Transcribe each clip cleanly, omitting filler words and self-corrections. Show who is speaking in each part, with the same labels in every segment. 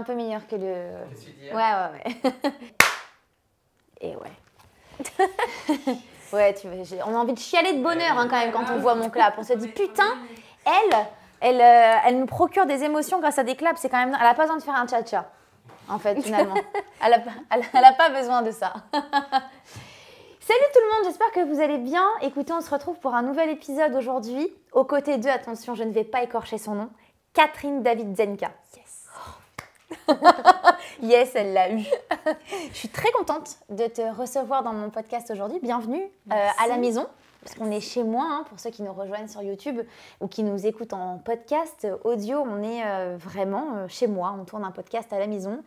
Speaker 1: un peu meilleur que le... Ouais. Et ouais. Ouais, on a envie de chialer de bonheur quand même quand on voit mon clap. On se dit, putain, elle nous procure des émotions grâce à des claps. C'est quand même... Elle n'a pas besoin de faire un cha-cha, en fait, finalement. Elle n'a pas besoin de ça. Salut tout le monde, j'espère que vous allez bien. Écoutez, on se retrouve pour un nouvel épisode aujourd'hui. Aux côtés d'eux, attention, je ne vais pas écorcher son nom, Catherine Davidzenka. Yes. Yes, elle l'a eu. Je suis très contente de te recevoir dans mon podcast aujourd'hui. Bienvenue à la maison, parce qu'on est chez moi, hein, pour ceux qui nous rejoignent sur YouTube ou qui nous écoutent en podcast audio. On est vraiment chez moi, on tourne un podcast à la maison.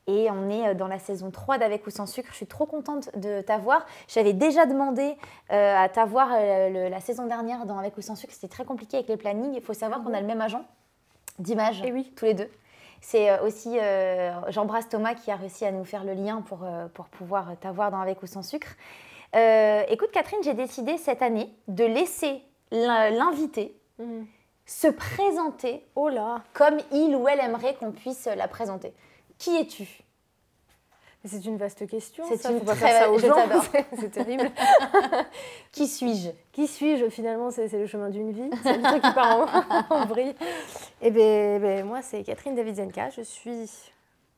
Speaker 1: Et on est dans la saison 3 d'Avec ou sans sucre. Je suis trop contente de t'avoir. J'avais déjà demandé à t'avoir la saison dernière dans Avec ou sans sucre. C'était très compliqué avec les plannings. Il faut savoir qu'on a le même agent d'image, tous les deux. C'est aussi, j'embrasse Thomas qui a réussi à nous faire le lien pour pouvoir t'avoir dans Avec ou sans sucre. Écoute Catherine, j'ai décidé cette année de laisser l'invité se présenter comme il ou elle aimerait qu'on puisse la présenter. Qui es-tu?
Speaker 2: C'est une vaste question.
Speaker 1: C'est une
Speaker 2: très faire ça aux gens.
Speaker 1: C'est terrible. Qui suis-je?
Speaker 2: Qui suis-je? Finalement, c'est le chemin d'une vie. C'est le truc qui part en vrille. Et ben, moi, c'est Catherine Davidzenka. Je suis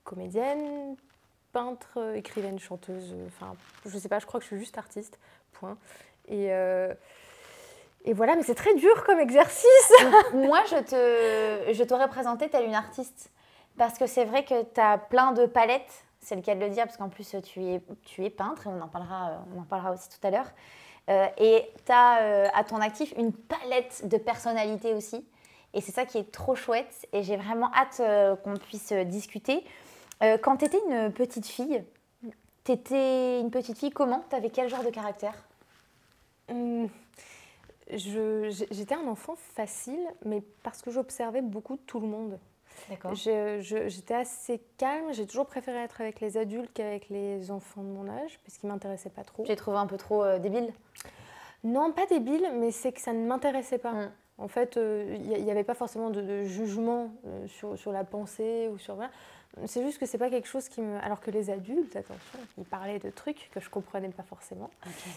Speaker 2: comédienne, peintre, écrivaine, chanteuse. Enfin, je sais pas, je crois que je suis juste artiste. Point. Et voilà, mais c'est très dur comme exercice.
Speaker 1: Moi, je t'aurais présentée telle une artiste. Parce que c'est vrai que tu as plein de palettes, c'est le cas de le dire, parce qu'en plus tu es peintre, et on en parlera aussi tout à l'heure. Et tu as à ton actif une palette de personnalités aussi. Et c'est ça qui est trop chouette. Et j'ai vraiment hâte qu'on puisse discuter. Quand tu étais une petite fille, comment? Tu avais quel genre de caractère?
Speaker 2: J'étais un enfant facile, mais parce que j'observais beaucoup tout le monde.
Speaker 1: D'accord.
Speaker 2: J'étais assez calme, j'ai toujours préféré être avec les adultes qu'avec les enfants de mon âge, parce qu'ils ne m'intéressaient pas trop.
Speaker 1: Tu les trouvais un peu trop débiles?
Speaker 2: Non, pas débiles, mais c'est que ça ne m'intéressait pas. En fait, il n'y avait pas forcément de jugement sur la pensée ou sur... Voilà. C'est juste que c'est pas quelque chose qui me... Alors que les adultes, attention, ils parlaient de trucs que je ne comprenais pas forcément. Okay.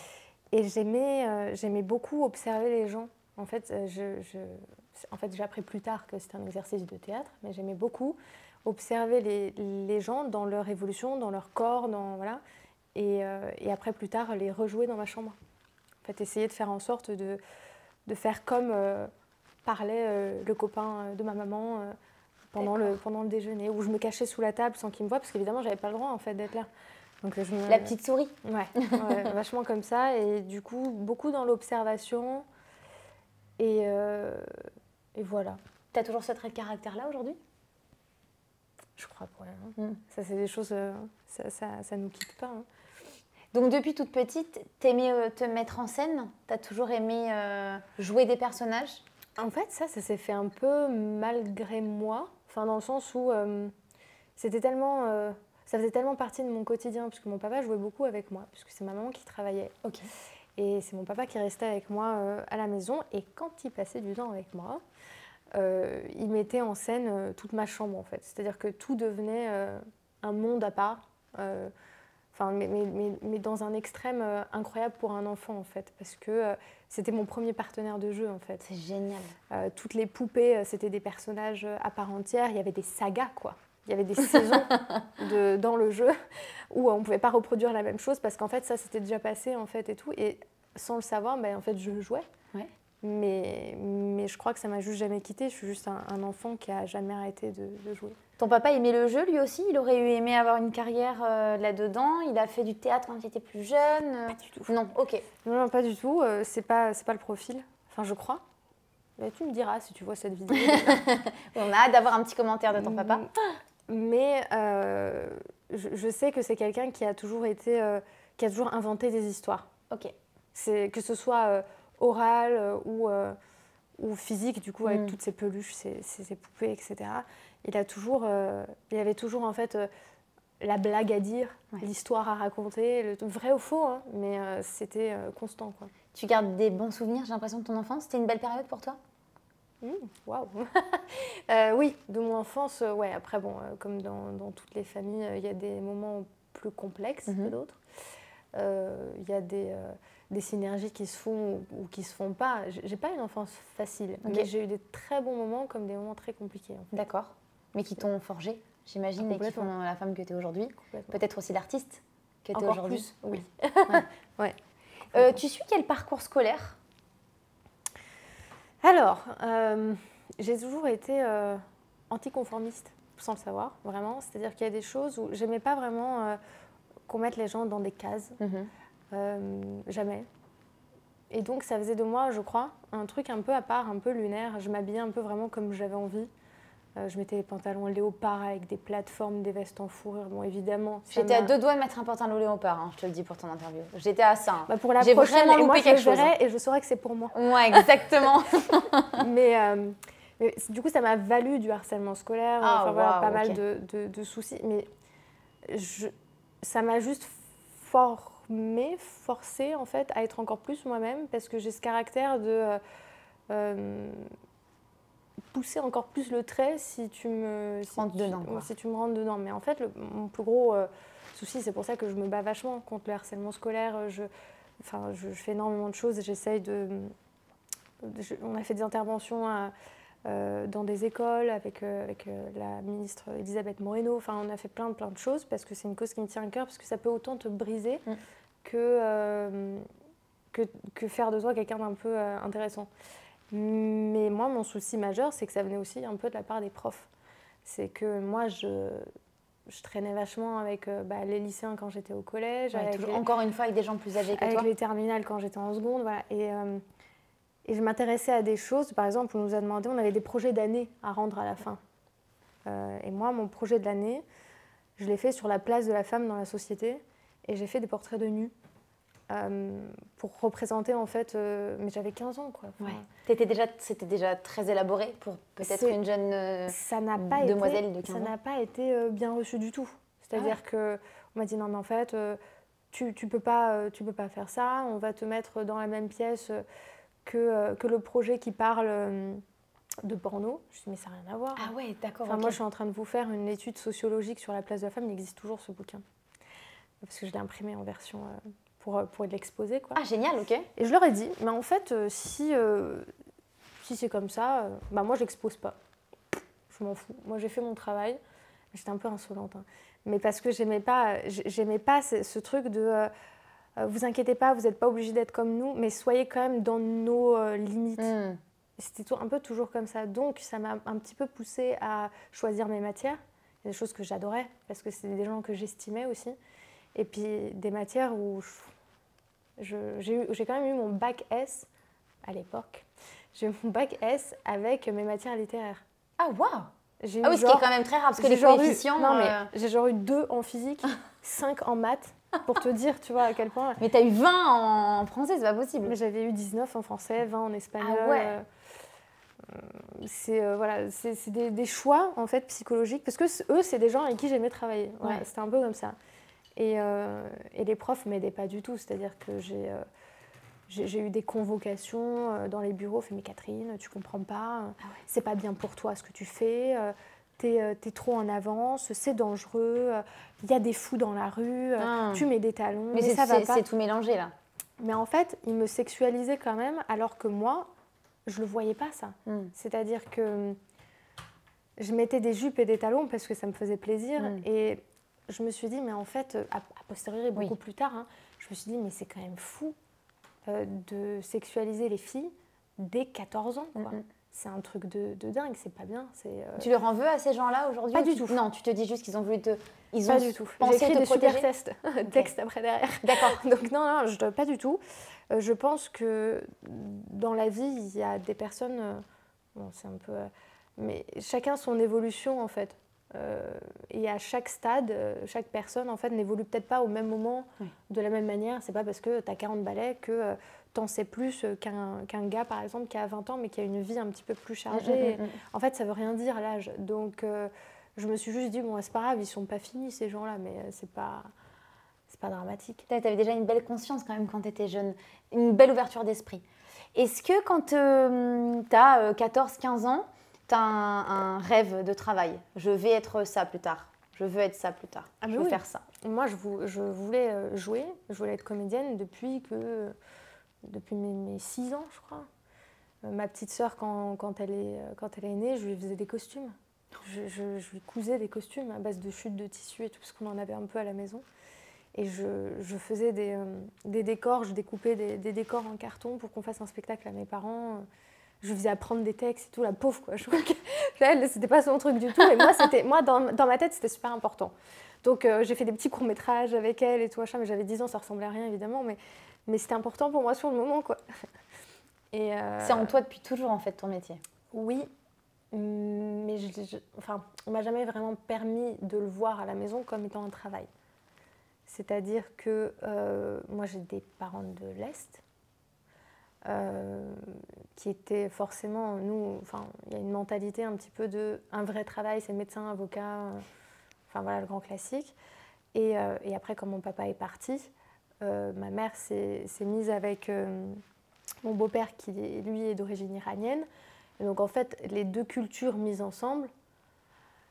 Speaker 2: Et j'aimais beaucoup observer les gens. En fait, j'ai appris plus tard que c'était un exercice de théâtre, mais j'aimais beaucoup observer les gens dans leur évolution, dans leur corps, voilà, et après, plus tard, les rejouer dans ma chambre. En fait, essayer de faire en sorte de faire comme parlait le copain de ma maman pendant le déjeuner, où je me cachais sous la table sans qu'il me voie, parce qu'évidemment, je n'avais pas le droit en fait, d'être là. Donc,
Speaker 1: la petite souris.
Speaker 2: Ouais, vachement comme ça, et du coup, beaucoup dans l'observation. Et voilà.
Speaker 1: Tu as toujours ce trait de caractère-là aujourd'hui?
Speaker 2: Je crois pas. Hein. Ça, c'est des choses... ça nous quitte pas. Hein.
Speaker 1: Donc, depuis toute petite, t'aimais te mettre en scène? T'as toujours aimé jouer des personnages?
Speaker 2: En fait, ça s'est fait un peu malgré moi. Enfin, dans le sens où c'était tellement... ça faisait tellement partie de mon quotidien, puisque mon papa jouait beaucoup avec moi, puisque c'est ma maman qui travaillait.
Speaker 1: Ok.
Speaker 2: Et c'est mon papa qui restait avec moi à la maison. Et quand il passait du temps avec moi, il mettait en scène toute ma chambre, en fait. C'est-à-dire que tout devenait un monde à part. Mais dans un extrême incroyable pour un enfant, en fait. Parce que c'était mon premier partenaire de jeu, en fait.
Speaker 1: C'est génial.
Speaker 2: Toutes les poupées, c'était des personnages à part entière. Il y avait des sagas, quoi. Il y avait des saisons dans le jeu où on ne pouvait pas reproduire la même chose parce qu'en fait, ça s'était déjà passé en fait et tout. Et sans le savoir, en fait, je jouais.
Speaker 1: Ouais.
Speaker 2: Mais je crois que ça m'a juste jamais quittée. Je suis juste un enfant qui a jamais arrêté de jouer.
Speaker 1: Ton papa aimait le jeu lui aussi? Il aurait aimé avoir une carrière là-dedans? Il a fait du théâtre quand il était plus jeune?
Speaker 2: Pas du tout.
Speaker 1: Non, ok.
Speaker 2: Non, pas du tout. C'est pas le profil. Enfin, je crois. Mais tu me diras si tu vois cette vidéo.
Speaker 1: On a hâte d'avoir un petit commentaire de ton papa.
Speaker 2: Mais je sais que c'est quelqu'un qui a toujours inventé des histoires.
Speaker 1: Ok.
Speaker 2: Que ce soit oral ou physique, du coup, avec toutes ces peluches, ces poupées, etc. Il avait toujours en fait la blague à dire, l'histoire à raconter, le vrai ou faux, hein, mais c'était constant, quoi.
Speaker 1: Tu gardes des bons souvenirs, j'ai l'impression, de ton enfance? C'était une belle période pour toi?
Speaker 2: Waouh. Oui, de mon enfance, ouais. Après, bon, comme dans toutes les familles, il y a des moments plus complexes que d'autres. Il y a des synergies qui se font ou qui se font pas. J'ai pas une enfance facile, mais j'ai eu des très bons moments comme des moments très compliqués. En fait.
Speaker 1: D'accord. Mais qui t'ont forgé, j'imagine, et qui font la femme que tu es aujourd'hui. Peut-être aussi l'artiste que tu es aujourd'hui.
Speaker 2: Oui.
Speaker 1: Ouais. Tu suis quel parcours scolaire?
Speaker 2: Alors, j'ai toujours été anticonformiste, sans le savoir, vraiment. C'est-à-dire qu'il y a des choses où j'aimais pas vraiment qu'on mette les gens dans des cases. Jamais. Et donc, ça faisait de moi, je crois, un truc un peu à part, un peu lunaire. Je m'habillais un peu vraiment comme j'avais envie. Je mettais des pantalons léopard avec des plateformes, des vestes en fourrure. Bon, évidemment.
Speaker 1: J'étais à 2 doigts de mettre un pantalon léopard, hein, je te le dis pour ton interview. J'étais à ça. Hein.
Speaker 2: Pour la
Speaker 1: j'ai
Speaker 2: prochaine,
Speaker 1: vraiment loupé quelque chose.
Speaker 2: Et je saurais que c'est pour moi.
Speaker 1: Ouais, exactement.
Speaker 2: mais du coup, ça m'a valu du harcèlement scolaire, pas mal de soucis. Mais ça m'a juste forcée en fait, à être encore plus moi-même parce que j'ai ce caractère de pousser encore plus le trait si tu me rentres dedans. Mais en fait, mon plus gros souci, c'est pour ça que je me bats vachement contre le harcèlement scolaire. Je fais énormément de choses. On a fait des interventions dans des écoles avec la ministre Elisabeth Moreno. Enfin, on a fait plein de choses parce que c'est une cause qui me tient à cœur, parce que ça peut autant te briser que faire de toi quelqu'un d'un peu intéressant. Mais moi, mon souci majeur, c'est que ça venait aussi un peu de la part des profs. C'est que moi, je traînais vachement avec les lycéens quand j'étais au collège.
Speaker 1: Encore une fois, avec des gens plus âgés que toi.
Speaker 2: Avec les terminales quand j'étais en seconde. Voilà. Et je m'intéressais à des choses. Par exemple, on nous a demandé, on avait des projets d'année à rendre à la fin. Et moi, mon projet de l'année, je l'ai fait sur la place de la femme dans la société. Et j'ai fait des portraits de nus. Pour représenter en fait, mais j'avais 15 ans quoi.
Speaker 1: Enfin, c'était déjà très élaboré pour peut-être une jeune demoiselle de 15 ans.
Speaker 2: Ça n'a pas été bien reçu du tout. C'est-à-dire que on m'a dit non mais en fait tu peux pas faire ça, on va te mettre dans la même pièce que le projet qui parle de porno. Je dis mais ça n'a rien à voir.
Speaker 1: Ah ouais, d'accord.
Speaker 2: Enfin, moi je suis en train de vous faire une étude sociologique sur la place de la femme, il existe toujours ce bouquin. Parce que je l'ai imprimé en version pour l'exposer. Quoi.
Speaker 1: Ah, génial, ok.
Speaker 2: Et je leur ai dit, mais en fait, si c'est comme ça, moi, je l'expose pas. Je m'en fous. Moi, j'ai fait mon travail. J'étais un peu insolente. Hein. Mais parce que j'aimais pas ce truc de vous inquiétez pas, vous n'êtes pas obligés d'être comme nous, mais soyez quand même dans nos limites. C'était un peu toujours comme ça. Donc, ça m'a un petit peu poussée à choisir mes matières. Il y a des choses que j'adorais, parce que c'était des gens que j'estimais aussi. Et puis, des matières où j'ai quand même eu mon bac S à l'époque. J'ai eu mon bac S avec mes matières littéraires.
Speaker 1: Ah, waouh! Ce qui est quand même très rare, parce que les coefficients...
Speaker 2: j'ai genre eu 2 en physique, 5 en maths, pour te dire, tu vois, à quel point...
Speaker 1: Mais t'as eu 20 en français, c'est pas possible.
Speaker 2: Mais j'avais eu 19 en français, 20 en espagnol.
Speaker 1: Ah ouais.
Speaker 2: C'est des choix, en fait, psychologiques, parce que eux, c'est des gens avec qui j'aimais travailler. Voilà, c'était un peu comme ça. Et les profs ne m'aidaient pas du tout, c'est-à-dire que j'ai eu des convocations dans les bureaux, fait mais Catherine, tu comprends pas, c'est pas bien pour toi ce que tu fais, t'es trop en avance, c'est dangereux, il y a des fous dans la rue, tu mets des talons, mais ça va pas.
Speaker 1: C'est tout mélangé là.
Speaker 2: Mais en fait, ils me sexualisaient quand même, alors que moi, je le voyais pas ça. C'est-à-dire que je mettais des jupes et des talons parce que ça me faisait plaisir et je me suis dit, mais en fait, a posteriori, beaucoup plus tard, je me suis dit, mais c'est quand même fou de sexualiser les filles dès 14 ans. Quoi. C'est un truc de dingue, c'est pas bien.
Speaker 1: Tu leur en veux à ces gens-là aujourd'hui?
Speaker 2: Pas du tout.
Speaker 1: Non, tu te dis juste qu'ils ont voulu te...
Speaker 2: Pas du tout. J'ai écrit des super tests, texte après derrière.
Speaker 1: D'accord.
Speaker 2: Donc non, pas du tout. Je pense que dans la vie, il y a des personnes... c'est un peu... mais chacun son évolution, en fait. Et à chaque stade, chaque personne en fait n'évolue peut-être pas au même moment, de la même manière. C'est pas parce que tu as 40 balais que t'en sais plus qu'un gars par exemple qui a 20 ans mais qui a une vie un petit peu plus chargée. En fait, ça veut rien dire l'âge. Donc je me suis juste dit bon, c'est pas grave, ils sont pas finis ces gens-là, mais c'est pas dramatique.
Speaker 1: Tu avais déjà une belle conscience quand même quand tu étais jeune, une belle ouverture d'esprit. Est-ce que quand tu as 14-15 ans, tu as un rêve de travail? Je vais être ça plus tard. Je veux être ça plus tard. Je veux faire ça.
Speaker 2: Moi, je voulais jouer. Je voulais être comédienne depuis mes 6 ans, je crois. Ma petite sœur, quand elle est née, je lui faisais des costumes. Je lui cousais des costumes à base de chutes de tissu et tout, parce qu'on en avait un peu à la maison. Et je faisais des décors, je découpais des décors en carton pour qu'on fasse un spectacle à mes parents. Je faisais apprendre des textes et tout, la pauvre, quoi. Je crois que elle, c'était pas son truc du tout. Et moi, dans ma tête, c'était super important. Donc, j'ai fait des petits courts-métrages avec elle et tout, machin, mais j'avais 10 ans, ça ressemblait à rien, évidemment. Mais c'était important pour moi sur le moment, quoi.
Speaker 1: C'est en toi depuis toujours, en fait, ton métier?
Speaker 2: Oui, mais on m'a jamais vraiment permis de le voir à la maison comme étant un travail. C'est-à-dire que moi, j'ai des parents de l'Est qui étaient forcément, il y a une mentalité un petit peu un vrai travail, c'est médecin, avocat, enfin voilà, le grand classique. Et après, quand mon papa est parti, ma mère s'est mise avec mon beau-père qui, lui, est d'origine iranienne. Et donc, en fait, les deux cultures mises ensemble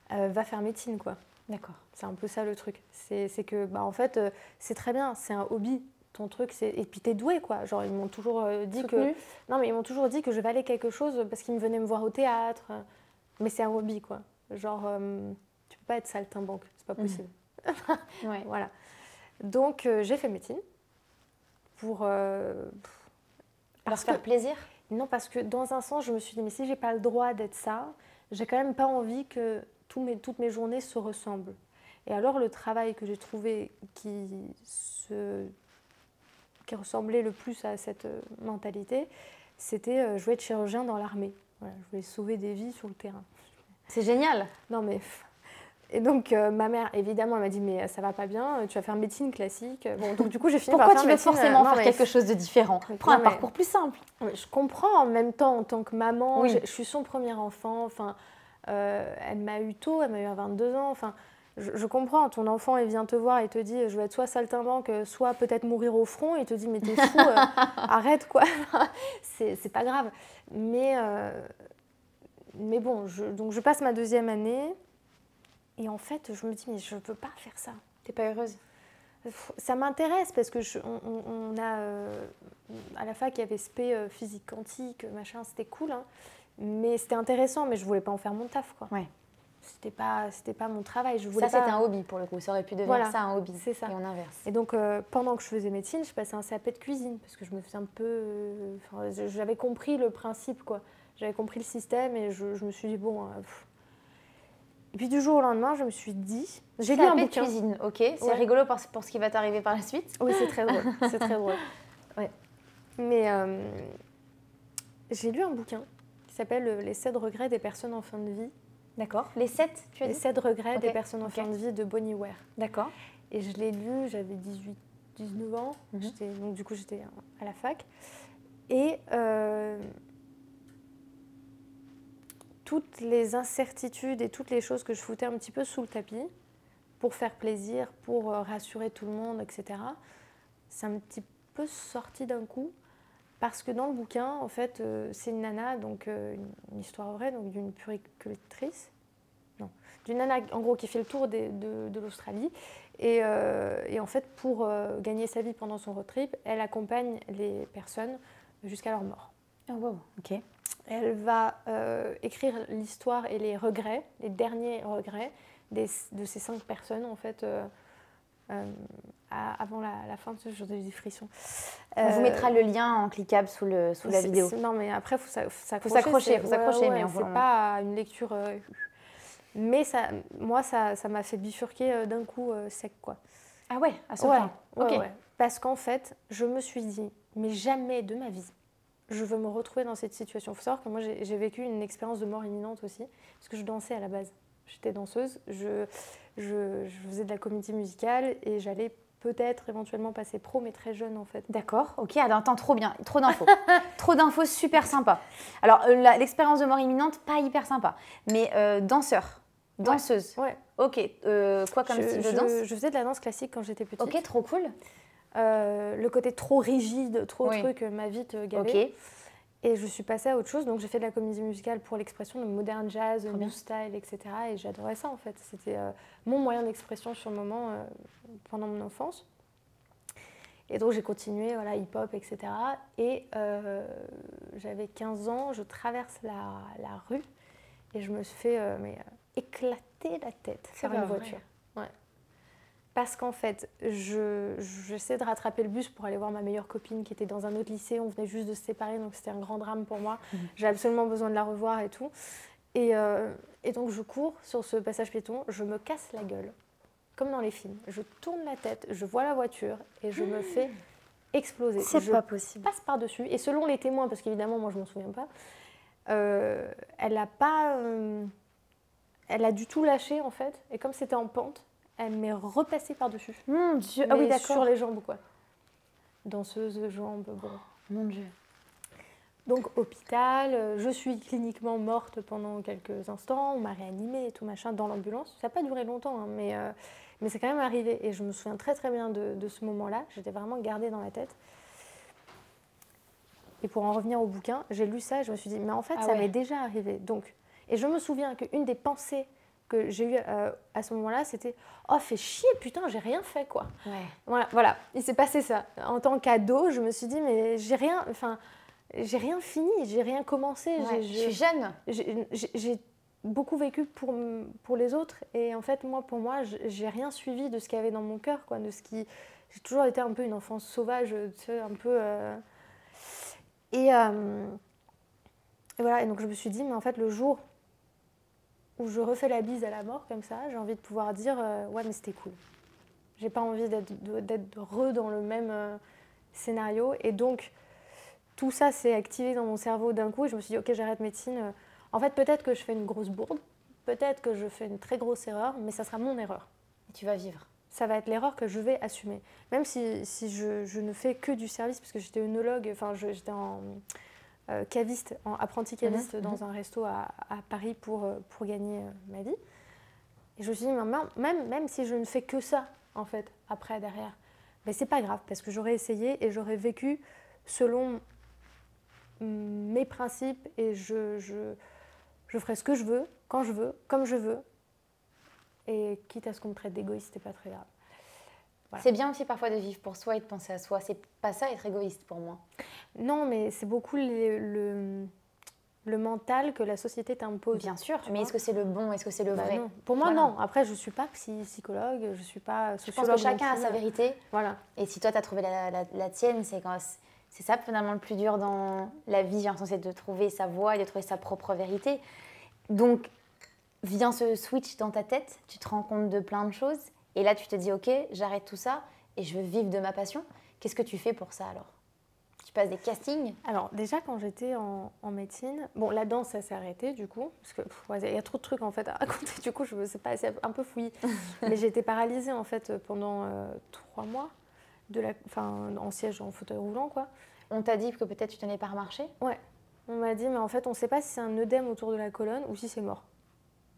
Speaker 2: va faire médecine, quoi.
Speaker 1: D'accord.
Speaker 2: C'est un peu ça le truc. C'est que, en fait, c'est très bien, c'est un hobby. Ton truc, et puis t'es doué, quoi. Genre, ils m'ont toujours dit que... Non, mais ils m'ont toujours dit que je valais quelque chose parce qu'ils me venaient me voir au théâtre. Mais c'est un hobby, quoi. Genre, tu peux pas être saltimbanque, c'est pas possible.
Speaker 1: Ouais.
Speaker 2: Voilà. Donc, j'ai fait médecine pour...
Speaker 1: Parce que plaisir?
Speaker 2: Non, parce que dans un sens, je me suis dit, mais si j'ai pas le droit d'être ça, j'ai quand même pas envie que toutes mes journées se ressemblent. Et alors, le travail que j'ai trouvé qui ressemblait le plus à cette mentalité, c'était je voulais être chirurgien dans l'armée. Voilà, je voulais sauver des vies sur le terrain.
Speaker 1: C'est génial.
Speaker 2: Non, mais... Et donc, ma mère, évidemment, elle m'a dit, mais ça va pas bien, tu vas faire médecine classique. Bon, donc du coup, j'ai fini par faire médecine.
Speaker 1: Pourquoi tu veux forcément faire quelque chose de différent? Prends un parcours plus simple.
Speaker 2: Je comprends en même temps, en tant que maman,
Speaker 1: oui.
Speaker 2: Je suis son premier enfant, enfin, elle m'a eu tôt, elle m'a eu à 22 ans, enfin, je comprends, ton enfant, il vient te voir et te dit, je vais être soit saltimbanque, soit peut-être mourir au front, et il te dit, mais t'es fou, arrête, quoi. C'est pas grave. Mais bon, donc je passe ma 2e année, et en fait, je me dis, mais je ne peux pas faire ça.
Speaker 1: T'es pas heureuse?
Speaker 2: Ça m'intéresse parce que on a à la fac, il y avait SP physique quantique, machin, c'était cool, hein, mais c'était intéressant, mais je voulais pas en faire mon taf, quoi.
Speaker 1: Ouais.
Speaker 2: C'était pas mon travail. Je voulais
Speaker 1: ça, c'était un hobby pour le coup. Ça aurait pu devenir ça un hobby.
Speaker 2: C'est ça.
Speaker 1: Et on inverse.
Speaker 2: Et donc, pendant que je faisais médecine, je passais un CAP de cuisine parce que je me faisais un peu. J'avais compris le principe, quoi. J'avais compris le système et je me suis dit bon. Et puis du jour au lendemain, je me suis dit, j'ai lu un bouquin.
Speaker 1: Cuisine, ok. C'est rigolo pour ce qui va t'arriver par la suite.
Speaker 2: Oui, c'est très drôle. C'est très drôle. Ouais. Mais j'ai lu un bouquin qui s'appelle Les 7 regrets des personnes en fin de vie.
Speaker 1: D'accord. Les 7, tu as dit?
Speaker 2: Les 7 regrets des personnes en fin de vie de Bronnie Ware.
Speaker 1: D'accord.
Speaker 2: Et je l'ai lu, j'avais 19 ans. Donc du coup, j'étais à la fac. Et toutes les incertitudes et toutes les choses que je foutais un petit peu sous le tapis pour faire plaisir, pour rassurer tout le monde, etc. C'est un petit peu sorti d'un coup parce que dans le bouquin, en fait, c'est une nana, donc une histoire vraie, donc d'une puéricultrice, d'une nana en gros qui fait le tour de l'Australie et en fait pour gagner sa vie pendant son road trip, elle accompagne les personnes jusqu'à leur mort.
Speaker 1: Oh wow, ok.
Speaker 2: Elle va écrire l'histoire et les regrets, les derniers regrets de ces 5 personnes, en fait, avant la fin de ce jour des frissons.
Speaker 1: On vous mettra le lien en cliquable sous la vidéo.
Speaker 2: Non, mais après, il faut s'accrocher.
Speaker 1: Faut s'accrocher, mais
Speaker 2: c'est pas une lecture... mais moi, ça m'a fait bifurquer d'un coup sec, quoi.
Speaker 1: Ah ouais, à ce point.
Speaker 2: Okay. Ouais. Parce qu'en fait, je me suis dit, mais jamais de ma vie, je veux me retrouver dans cette situation. Il faut savoir que moi, j'ai vécu une expérience de mort imminente aussi, parce que je dansais à la base. J'étais danseuse, je faisais de la comédie musicale et j'allais peut-être éventuellement passer pro, mais très jeune en fait.
Speaker 1: D'accord, ok, attends, trop bien, trop d'infos. Trop d'infos, super sympa. Alors, l'expérience de mort imminente, pas hyper sympa, mais danseuse.
Speaker 2: Ouais.
Speaker 1: Ok, quoi comme style de danse?
Speaker 2: Je faisais de la danse classique quand j'étais petite.
Speaker 1: Ok, trop cool.
Speaker 2: Le côté trop rigide, trop truc, m'a vite gavée.
Speaker 1: Ok.
Speaker 2: Et je suis passée à autre chose, donc j'ai fait de la comédie musicale pour l'expression de modern jazz, new style, etc. Et j'adorais ça en fait. C'était mon moyen d'expression sur le moment pendant mon enfance. Et donc j'ai continué, voilà, hip-hop, etc. Et j'avais 15 ans, je traverse la rue et je me suis fait éclater la tête par une voiture. Ouais. Parce qu'en fait, j'essaie de rattraper le bus pour aller voir ma meilleure copine qui était dans un autre lycée. On venait juste de se séparer, donc c'était un grand drame pour moi. J'ai absolument besoin de la revoir et tout. Et donc je cours sur ce passage piéton, je me casse la gueule, comme dans les films. Je tourne la tête, je vois la voiture et je me fais exploser.
Speaker 1: C'est pas possible.
Speaker 2: Je passe par-dessus. Et selon les témoins, parce qu'évidemment, moi je m'en souviens pas, elle a du tout lâché en fait. Et comme c'était en pente, elle m'est repassée par-dessus.
Speaker 1: Mon Dieu.
Speaker 2: Ah oui, d'accord. Sur les jambes, quoi. Danseuse, jambes, bon.
Speaker 1: Mon Dieu.
Speaker 2: Donc, hôpital, je suis cliniquement morte pendant quelques instants. On m'a réanimée et tout, machin, dans l'ambulance. Ça n'a pas duré longtemps, hein, mais c'est quand même arrivé. Et je me souviens très, très bien de ce moment-là. J'étais vraiment gardée dans la tête. Et pour en revenir au bouquin, j'ai lu ça et je me suis dit, mais en fait, ça m'est déjà arrivé. Donc, et je me souviens qu'une des pensées que j'ai eu à ce moment-là, c'était « Oh, fais chier, putain, j'ai rien fait, quoi. Ouais. » Voilà, il s'est passé ça. En tant qu'ado, je me suis dit « Mais j'ai rien fini, j'ai rien commencé.
Speaker 1: Ouais, je suis jeune. »
Speaker 2: J'ai beaucoup vécu pour les autres. Et en fait, pour moi, j'ai rien suivi de ce qu'il y avait dans mon cœur, quoi, de ce qui... J'ai toujours été un peu une enfance sauvage, tu sais, un peu... Et voilà, et donc je me suis dit « Mais en fait, le jour... où je refais la bise à la mort comme ça, j'ai envie de pouvoir dire ouais, mais c'était cool. J'ai pas envie d'être dans le même scénario. Et donc, tout ça s'est activé dans mon cerveau d'un coup. Et je me suis dit, ok, j'arrête médecine. En fait, peut-être que je fais une grosse bourde, peut-être que je fais une très grosse erreur, mais ça sera mon erreur.
Speaker 1: Et tu vas vivre.
Speaker 2: Ça va être l'erreur que je vais assumer. Même si je ne fais que du service, parce que j'étais œnologue, enfin, j'étais en... caviste, apprenti caviste dans un resto à Paris pour gagner ma vie. Et je me suis dit, même si je ne fais que ça, en fait, après, derrière, ben, c'est pas grave, parce que j'aurais essayé et j'aurais vécu selon mes principes et je ferai ce que je veux, quand je veux, comme je veux. Et quitte à ce qu'on me traite d'égoïste, c'est pas très grave.
Speaker 1: Voilà. C'est bien aussi parfois de vivre pour soi et de penser à soi. C'est pas ça être égoïste pour moi.
Speaker 2: Non, mais c'est beaucoup le mental que la société t'impose.
Speaker 1: Bien sûr, mais est-ce que c'est le bon, est-ce que c'est le vrai?
Speaker 2: Non. Pour moi, non. Après, je ne suis pas psychologue, je ne suis pas sociologue.
Speaker 1: Je pense que chacun a sa vérité.
Speaker 2: Voilà.
Speaker 1: Et si toi, tu as trouvé la tienne, c'est ça finalement le plus dur dans la vie, j'ai l'impression, c'est de trouver sa voie et de trouver sa propre vérité. Donc, vient ce switch dans ta tête, tu te rends compte de plein de choses. Et là, tu te dis, ok, j'arrête tout ça et je veux vivre de ma passion. Qu'est-ce que tu fais pour ça alors? Tu passes des castings?
Speaker 2: Alors déjà, quand j'étais en médecine, bon, la danse, ça s'est arrêté du coup, parce qu'il y a trop de trucs en fait à raconter, du coup, je sais pas, c'est un peu fouillis. Mais j'ai été paralysée en fait pendant 3 mois, en siège, en fauteuil roulant, quoi.
Speaker 1: On t'a dit que peut-être tu tenais pas à marcher?
Speaker 2: Ouais, on m'a dit, mais en fait, on sait pas si c'est un œdème autour de la colonne ou si c'est mort.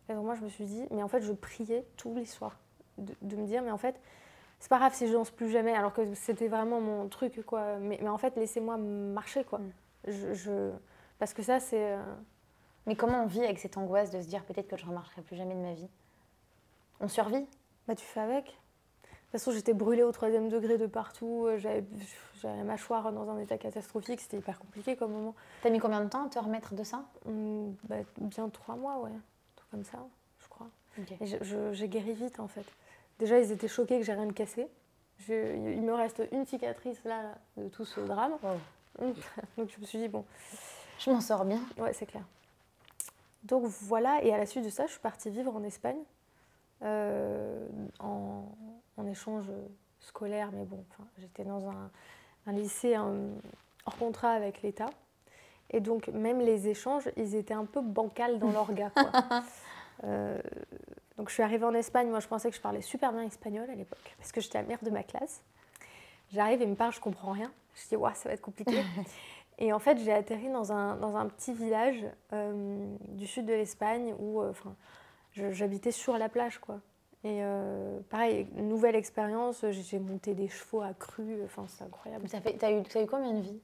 Speaker 2: Et donc moi, je me suis dit, mais en fait, je priais tous les soirs de me dire, mais en fait, c'est pas grave si je danse plus jamais, alors que c'était vraiment mon truc, quoi. Mais en fait, laissez-moi marcher, quoi. Parce que ça, c'est...
Speaker 1: Mais comment on vit avec cette angoisse de se dire peut-être que je ne remarcherai plus jamais de ma vie? On survit?
Speaker 2: Bah, tu fais avec. De toute façon, j'étais brûlée au 3e degré de partout. J'avais la mâchoire dans un état catastrophique. C'était hyper compliqué comme moment.
Speaker 1: T'as mis combien de temps à te remettre de ça?
Speaker 2: Bien 3 mois, ouais. Un truc comme ça, je crois.
Speaker 1: Okay.
Speaker 2: Et j'ai guéri vite, en fait. Déjà, ils étaient choqués que j'ai rien de cassé. Il me reste une cicatrice là de tout ce drame. Wow. Donc je me suis dit, bon...
Speaker 1: Je m'en sors bien.
Speaker 2: Ouais, c'est clair. Donc voilà, et à la suite de ça, je suis partie vivre en Espagne, en échange scolaire, mais bon, j'étais dans un lycée hors contrat avec l'État. Et donc même les échanges, ils étaient un peu bancals dans l'orga, quoi. Donc je suis arrivée en Espagne, moi je pensais que je parlais super bien espagnol à l'époque, parce que j'étais la meilleure de ma classe. J'arrive et me parle, je comprends rien. Je dis, ouais, ça va être compliqué. Et en fait, j'ai atterri dans un petit village du sud de l'Espagne où j'habitais sur la plage, quoi. Et pareil, nouvelle expérience, j'ai monté des chevaux à cru, c'est incroyable.
Speaker 1: T'as eu combien de vies?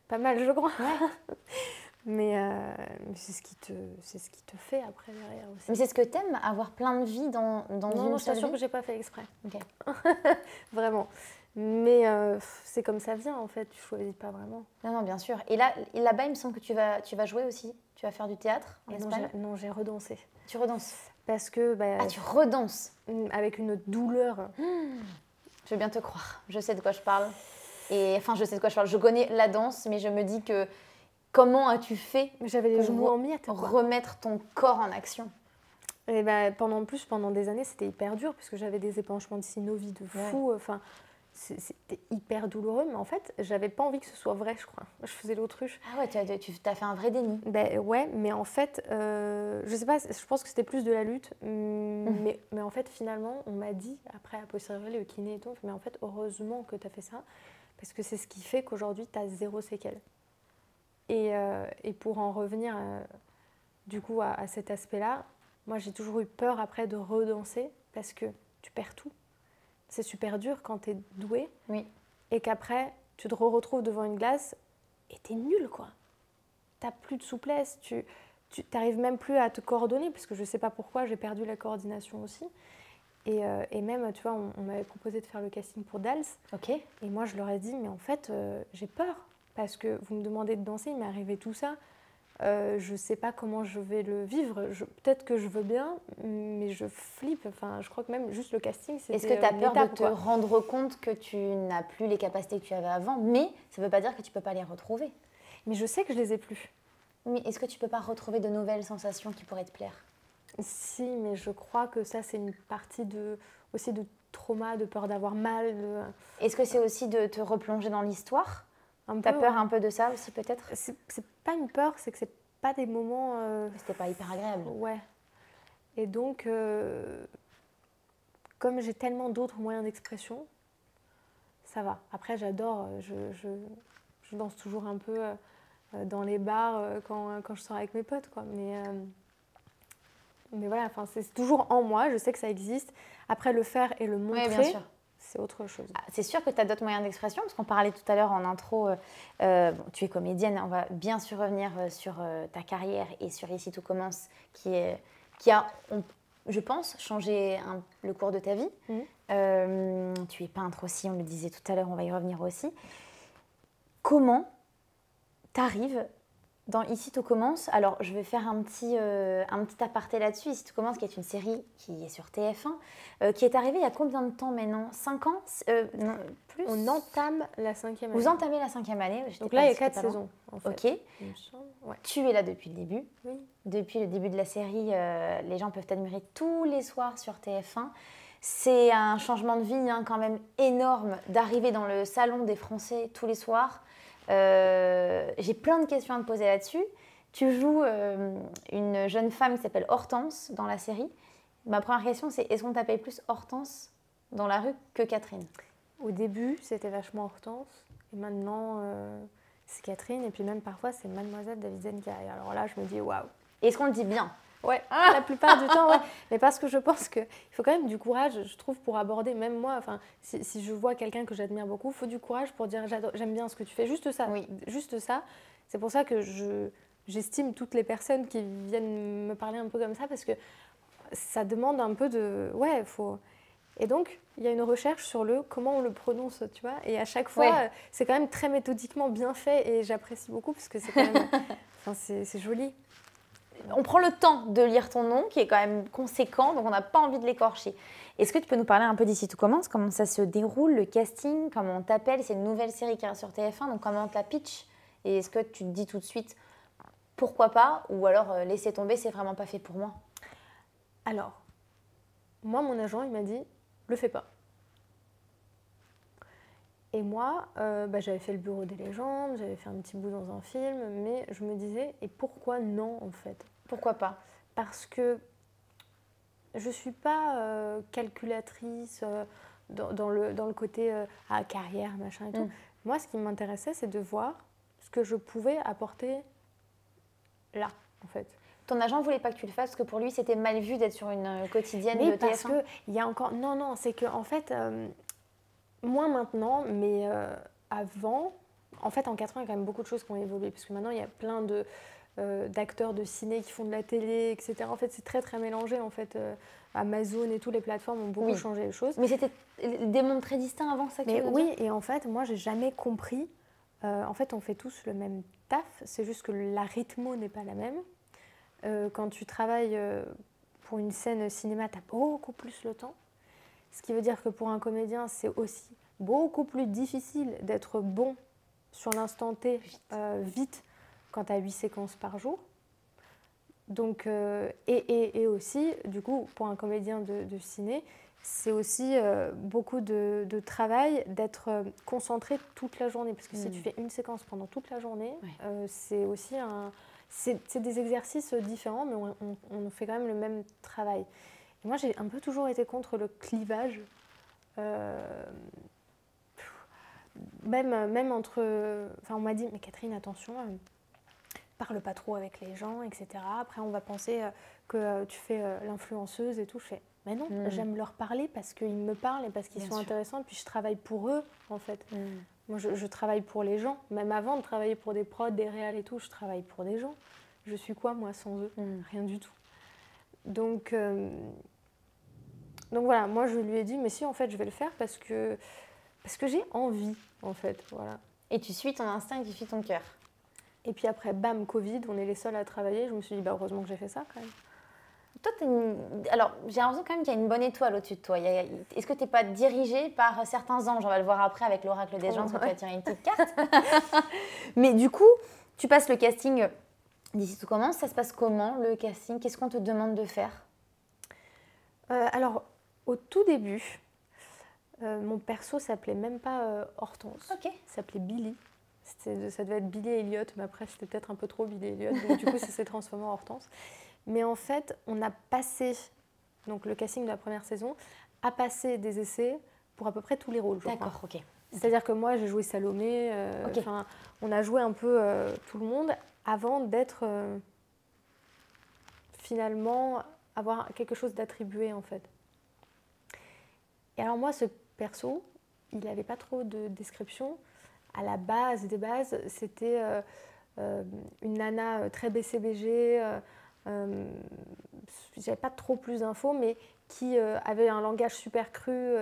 Speaker 2: Pas mal, je crois.
Speaker 1: Ouais.
Speaker 2: Mais c'est ce qui te fait après derrière aussi.
Speaker 1: Mais c'est ce que t'aimes, avoir plein de vie dans une seule vie?
Speaker 2: Non, je t'assure que j'ai pas fait exprès.
Speaker 1: Ok.
Speaker 2: Vraiment. Mais c'est comme ça vient en fait, tu choisis pas vraiment.
Speaker 1: Non, bien sûr. Et là-bas, il me semble que tu vas jouer aussi. Tu vas faire du théâtre en Espagne?
Speaker 2: Non, j'ai redansé.
Speaker 1: Tu redanses?
Speaker 2: Parce que...
Speaker 1: Ah, tu redanses?
Speaker 2: Avec une douleur.
Speaker 1: Je veux bien te croire. Je sais de quoi je parle. Je sais de quoi je parle. Je connais la danse, mais je me dis que comment as-tu fait
Speaker 2: J'avais les genoux en miettes.
Speaker 1: Remettre ton corps en action?
Speaker 2: Et pendant des années, c'était hyper dur, puisque j'avais des épanchements de synovie de fou. Enfin, c'était hyper douloureux, mais en fait, j'avais pas envie que ce soit vrai, je crois. Je faisais l'autruche.
Speaker 1: Ah ouais, tu as fait un vrai déni.
Speaker 2: Ouais, mais en fait, je sais pas, je pense que c'était plus de la lutte. Mais en fait, finalement, on m'a dit, après, à posteriori, le kiné et tout, mais en fait, heureusement que tu as fait ça, parce que c'est ce qui fait qu'aujourd'hui, tu as 0 séquelles. Et pour en revenir, du coup, à cet aspect-là, moi, j'ai toujours eu peur, après, de redanser, parce que tu perds tout. C'est super dur quand tu es doué, et qu'après, tu te retrouves devant une glace et tu es nul, quoi. Tu n'as plus de souplesse, tu n'arrives même plus à te coordonner, parce que je ne sais pas pourquoi, j'ai perdu la coordination aussi. Et même, tu vois, on m'avait proposé de faire le casting pour Dals.
Speaker 1: Ok.
Speaker 2: Et moi, je leur ai dit, mais en fait, j'ai peur, parce que vous me demandez de danser, il m'est arrivé tout ça. Je ne sais pas comment je vais le vivre. Peut-être que je veux bien, mais je flippe. Enfin, je crois que même juste le casting, c'était
Speaker 1: Est-ce que tu as peur
Speaker 2: étape,
Speaker 1: de te rendre compte que tu n'as plus les capacités que tu avais avant, mais ça ne veut pas dire que tu ne peux pas les retrouver?
Speaker 2: Mais je sais que je les ai plus.
Speaker 1: Mais est-ce que tu ne peux pas retrouver de nouvelles sensations qui pourraient te plaire?
Speaker 2: Si, mais je crois que ça, c'est une partie aussi de trauma, de peur d'avoir mal.
Speaker 1: Est-ce que c'est aussi de te replonger dans l'histoire? T'as peur un peu de ça aussi, peut-être?
Speaker 2: C'est pas une peur, c'est que c'est pas des moments...
Speaker 1: C'était pas hyper agréable.
Speaker 2: Ouais. Et donc, comme j'ai tellement d'autres moyens d'expression, ça va. Après, j'adore, je danse toujours un peu dans les bars quand je sors avec mes potes, quoi. Mais voilà, c'est toujours en moi, je sais que ça existe. Après, le faire et le montrer...
Speaker 1: bien sûr.
Speaker 2: C'est autre chose.
Speaker 1: C'est sûr que tu as d'autres moyens d'expression, parce qu'on parlait tout à l'heure en intro, tu es comédienne, on va bien sûr revenir sur ta carrière et sur Ici tout commence, qui a, je pense, changé le cours de ta vie. Tu es peintre aussi, on le disait tout à l'heure, on va y revenir aussi. Comment tu arrives dans Ici tout commence? Alors, je vais faire un petit aparté là-dessus. Ici tout commence, qui est une série qui est sur TF1, qui est arrivée il y a combien de temps maintenant? 5 ans? Non, plus.
Speaker 2: On entame la 5e année.
Speaker 1: Vous entamez la 5e année.
Speaker 2: Donc là, il y a 4 saisons, en fait.
Speaker 1: Ok. Ouais. Tu es là depuis le début.
Speaker 2: Oui.
Speaker 1: Depuis le début de la série, les gens peuvent t'admirer tous les soirs sur TF1. C'est un changement de vie quand même énorme d'arriver dans le salon des Français tous les soirs. J'ai plein de questions à te poser là-dessus. Tu joues une jeune femme qui s'appelle Hortense dans la série. Ma première question, c'est est-ce qu'on t'appelle plus Hortense dans la rue que Catherine?
Speaker 2: Au début, c'était vachement Hortense. Et maintenant, c'est Catherine. Et puis même parfois, c'est Mademoiselle Davidenka. Et alors là, je me dis waouh.
Speaker 1: Est-ce qu'on le dit bien?
Speaker 2: Ouais, la plupart du temps, ouais. Mais parce que je pense qu'il faut quand même du courage, je trouve, pour aborder, même moi, si je vois quelqu'un que j'admire beaucoup, il faut du courage pour dire j'aime bien ce que tu fais. Juste ça,
Speaker 1: oui.
Speaker 2: Juste ça. C'est pour ça que j'estime toutes les personnes qui viennent me parler un peu comme ça, parce que ça demande un peu de... Ouais, faut... Et donc, il y a une recherche sur comment on le prononce, tu vois. Et à chaque fois, c'est quand même très méthodiquement bien fait, et j'apprécie beaucoup, parce que c'est quand même... c'est joli.
Speaker 1: On prend le temps de lire ton nom, qui est quand même conséquent, donc on n'a pas envie de l'écorcher. Est-ce que tu peux nous parler un peu d'Ici tout commence? Comment ça se déroule, le casting? Comment on t'appelle? C'est une nouvelle série qui est sur TF1, donc comment on te la pitch? Et est-ce que tu te dis tout de suite, pourquoi pas? Ou alors, laissez tomber, c'est vraiment pas fait pour moi?
Speaker 2: Alors, moi, mon agent, il m'a dit, le fais pas. Et moi, j'avais fait le Bureau des légendes, j'avais fait un petit bout dans un film, mais je me disais, et pourquoi non en fait?
Speaker 1: Pourquoi pas?
Speaker 2: Parce que je ne suis pas calculatrice dans le côté carrière, machin et tout. Moi, ce qui m'intéressait, c'est de voir ce que je pouvais apporter là, en fait.
Speaker 1: Ton agent ne voulait pas que tu le fasses parce que pour lui, c'était mal vu d'être sur une quotidienne de TF1?
Speaker 2: Mais parce qu'il y a encore... Non, c'est qu'en fait... Moins maintenant, mais avant, en fait, en 4 ans, il y a quand même beaucoup de choses qui ont évolué. Parce que maintenant, il y a plein d'acteurs de ciné qui font de la télé, etc. En fait, c'est très, très mélangé. En fait, Amazon et toutes les plateformes ont beaucoup changé les choses.
Speaker 1: Mais c'était des mondes très distincts avant, ça que tu veux
Speaker 2: oui,
Speaker 1: dire ?
Speaker 2: et en fait, moi, j'ai jamais compris. En fait, on fait tous le même taf. C'est juste que la rythmo n'est pas la même. Quand tu travailles pour une scène cinéma, tu as beaucoup plus le temps. Ce qui veut dire que pour un comédien, c'est aussi beaucoup plus difficile d'être bon sur l'instant T vite quand tu as 8 séquences par jour. Donc, et aussi, du coup, pour un comédien de ciné, c'est aussi beaucoup de travail d'être concentré toute la journée. Parce que si tu fais une séquence pendant toute la journée, c'est aussi c'est des exercices différents, mais on fait quand même le même travail. Et moi, j'ai un peu toujours été contre le clivage. Même entre... Enfin, on m'a dit, mais Catherine, attention, parle pas trop avec les gens, etc. Après, on va penser que tu fais l'influenceuse et tout. Je fais, mais non, j'aime leur parler parce qu'ils me parlent et parce qu'ils sont intéressants. Et puis, je travaille pour eux, en fait. Moi, je travaille pour les gens. Même avant de travailler pour des prods, des réals et tout, je travaille pour des gens. Je suis quoi, moi, sans eux ? Rien du tout. Donc voilà, moi, je lui ai dit, mais si, en fait, je vais le faire parce que j'ai envie, en fait, voilà.
Speaker 1: Et tu suis ton instinct et tu suis ton cœur.
Speaker 2: Et puis après, bam, Covid, on est les seuls à travailler. Je me suis dit, bah, heureusement que j'ai fait ça, quand même.
Speaker 1: Toi, alors, j'ai l'impression quand même qu'il y a une bonne étoile au-dessus de toi. Est-ce que tu n'es pas dirigée par certains anges ? On va le voir après avec l'oracle des gens, parce que tu vas tirer une petite carte. Mais du coup, tu passes le casting d'ici tout commence. Ça se passe comment, le casting ? Qu'est-ce qu'on te demande de faire ?
Speaker 2: Alors, au tout début, mon perso s'appelait même pas Hortense.
Speaker 1: Okay.
Speaker 2: Il s'appelait Billy. Ça devait être Billy Elliot, mais après, c'était peut-être un peu trop Billy Elliot. Donc, du coup, ça s'est transformé en Hortense. Mais en fait, on a passé, donc le casting de la première saison, a passé des essais pour à peu près tous les rôles.
Speaker 1: D'accord, ok.
Speaker 2: C'est-à-dire que moi, j'ai joué Salomé. On a joué un peu tout le monde avant d'être finalement avoir quelque chose d'attribué, en fait. Et alors moi, ce perso, il n'avait pas trop de description. À la base des bases, c'était une nana très BCBG, j'avais pas trop plus d'infos, mais qui avait un langage super cru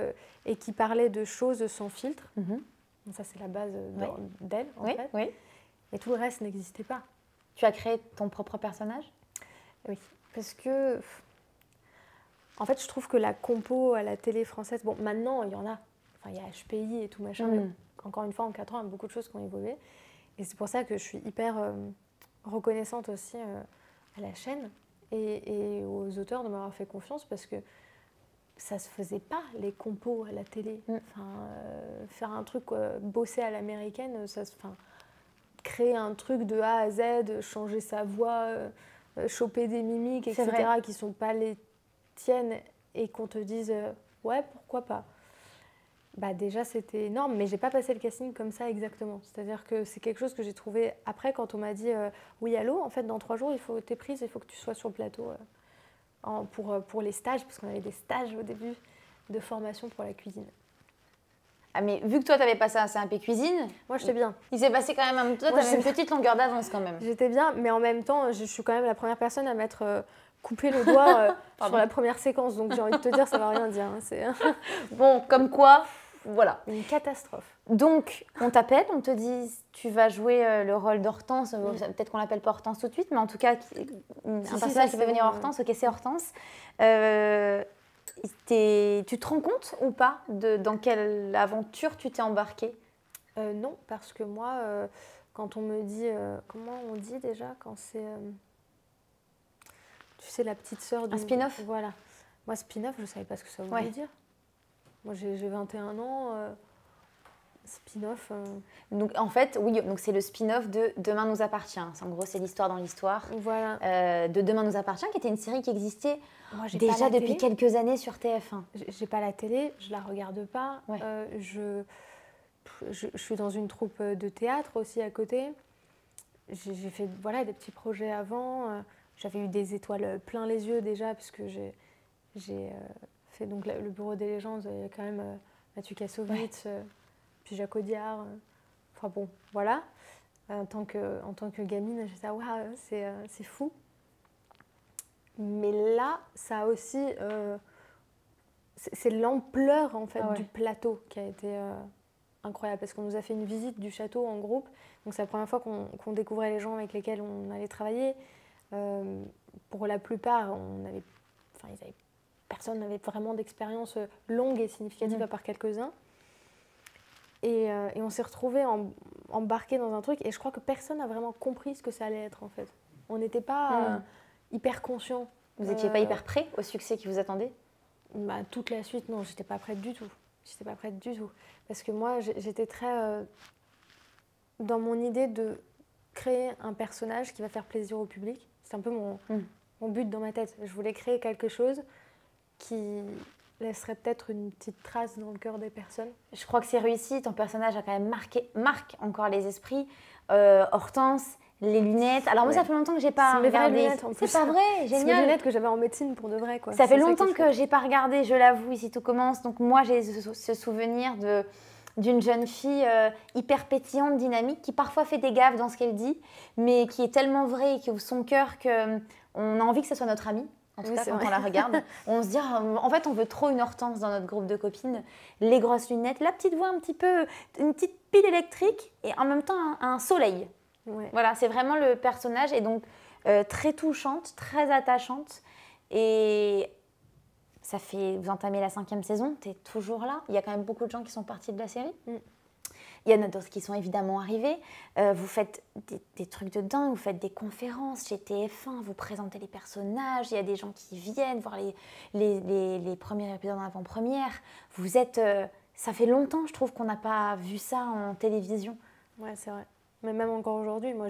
Speaker 2: et qui parlait de choses sans filtre. Donc ça, c'est la base d'elle, en fait.
Speaker 1: Oui.
Speaker 2: Et tout le reste n'existait pas.
Speaker 1: Tu as créé ton propre personnage ?
Speaker 2: Oui, parce que... En fait, je trouve que la compo à la télé française... Bon, maintenant, il y en a. Enfin, il y a HPI et tout machin. Mais encore une fois, en 4 ans, il y a beaucoup de choses qui ont évolué. Et c'est pour ça que je suis hyper reconnaissante aussi à la chaîne et aux auteurs de m'avoir fait confiance parce que ça se faisait pas, les compos à la télé. Faire un truc, bosser à l'américaine, créer un truc de A à Z, changer sa voix, choper des mimiques, etc., qui ne sont pas les tiennes et qu'on te dise ouais, pourquoi pas. Bah déjà, c'était énorme, mais j'ai pas passé le casting comme ça exactement. C'est-à-dire que c'est quelque chose que j'ai trouvé après quand on m'a dit oui, allô, en fait, dans 3 jours, t'es prise, il faut que tu sois sur le plateau pour les stages, parce qu'on avait des stages au début de formation pour la cuisine.
Speaker 1: Ah, mais vu que toi, tu avais passé un CAP cuisine...
Speaker 2: Moi, j'étais bien.
Speaker 1: Il s'est passé quand même... Toi, tu avais une petite longueur d'avance quand même.
Speaker 2: J'étais bien, mais en même temps, je suis quand même la première personne à m'être coupé le doigt sur la première séquence. Donc, j'ai envie de te dire, ça ne va rien dire. Hein,
Speaker 1: bon, comme quoi, voilà.
Speaker 2: Une catastrophe.
Speaker 1: Donc, on t'appelle, on te dit, tu vas jouer le rôle d'Hortense. Peut-être qu'on l'appelle pas Hortense tout de suite, mais en tout cas, un personnage qui peut venir Hortense. Ok, c'est Hortense. Tu te rends compte ou pas dans quelle aventure tu t'es embarquée ?
Speaker 2: Non, parce que moi, quand on me dit... comment on dit déjà quand c'est... tu sais, la petite sœur du...
Speaker 1: Un spin-off ?
Speaker 2: Voilà. Moi, spin-off, je ne savais pas ce que ça voulait dire. Moi, j'ai 21 ans. Spin-off...
Speaker 1: Donc, en fait, oui, donc c'est le spin-off de Demain nous appartient. En gros, c'est l'histoire dans l'histoire.
Speaker 2: Voilà.
Speaker 1: De Demain nous appartient, qui était une série qui existait
Speaker 2: moi,
Speaker 1: déjà depuis quelques années sur TF1.
Speaker 2: J'ai pas la télé, je la regarde pas.
Speaker 1: Ouais.
Speaker 2: Je suis dans une troupe de théâtre aussi à côté. J'ai fait des petits projets avant. J'avais eu des étoiles plein les yeux déjà, parce que j'ai fait donc, le Bureau des légendes. Il y a quand même Mathieu Kassovitz, puis Jacques Audiard. Enfin bon, voilà. En tant que gamine, j'étais waouh, c'est fou. Mais là, ça a aussi... c'est l'ampleur en fait du plateau qui a été incroyable, parce qu'on nous a fait une visite du château en groupe. Donc c'est la première fois qu'on découvrait les gens avec lesquels on allait travailler. Pour la plupart, personne n'avait vraiment d'expérience longue et significative à part quelques-uns. Et on s'est retrouvés embarqués dans un truc, et je crois que personne n'a vraiment compris ce que ça allait être en fait. On n'était pas hyper conscients.
Speaker 1: Vous n'étiez pas hyper prêts au succès qui vous attendait?
Speaker 2: Toute la suite, non, j'étais pas prête du tout. J'étais pas prête du tout. Parce que moi, j'étais très dans mon idée de créer un personnage qui va faire plaisir au public. C'est un peu mon but dans ma tête. Je voulais créer quelque chose qui laisserait peut-être une petite trace dans le cœur des personnes.
Speaker 1: Je crois que c'est réussi. Ton personnage a quand même marque encore les esprits. Hortense, les lunettes. Alors moi, ça fait longtemps que j'ai pas regardé.
Speaker 2: C'est mes vraies lunettes en plus.
Speaker 1: C'est pas vrai, génial.
Speaker 2: C'est mes lunettes que j'avais en médecine pour de vrai, quoi.
Speaker 1: Ça fait longtemps que j'ai pas regardé, je l'avoue, Ici tout commence. Donc moi, j'ai ce souvenir d'une jeune fille hyper pétillante, dynamique, qui parfois fait des gaffes dans ce qu'elle dit, mais qui est tellement vraie et qui ouvre son cœur qu'on a envie que ce soit notre amie. En tout cas, quand on la regarde, on se dit, en fait, on veut trop une Hortense dans notre groupe de copines. Les grosses lunettes, la petite voix un petit peu, une petite pile électrique et en même temps un soleil.
Speaker 2: Ouais.
Speaker 1: Voilà, c'est vraiment le personnage, et donc très touchante, très attachante. Et vous entamez la 5e saison, tu es toujours là. Il y a quand même beaucoup de gens qui sont partis de la série. Il y en a d'autres qui sont évidemment arrivés. Vous faites des trucs de dingue, vous faites des conférences chez TF1, vous présentez les personnages, il y a des gens qui viennent voir les premiers épisodes en avant-première. Vous êtes... ça fait longtemps, je trouve, qu'on n'a pas vu ça en télévision.
Speaker 2: Ouais, c'est vrai. Mais même encore aujourd'hui, moi,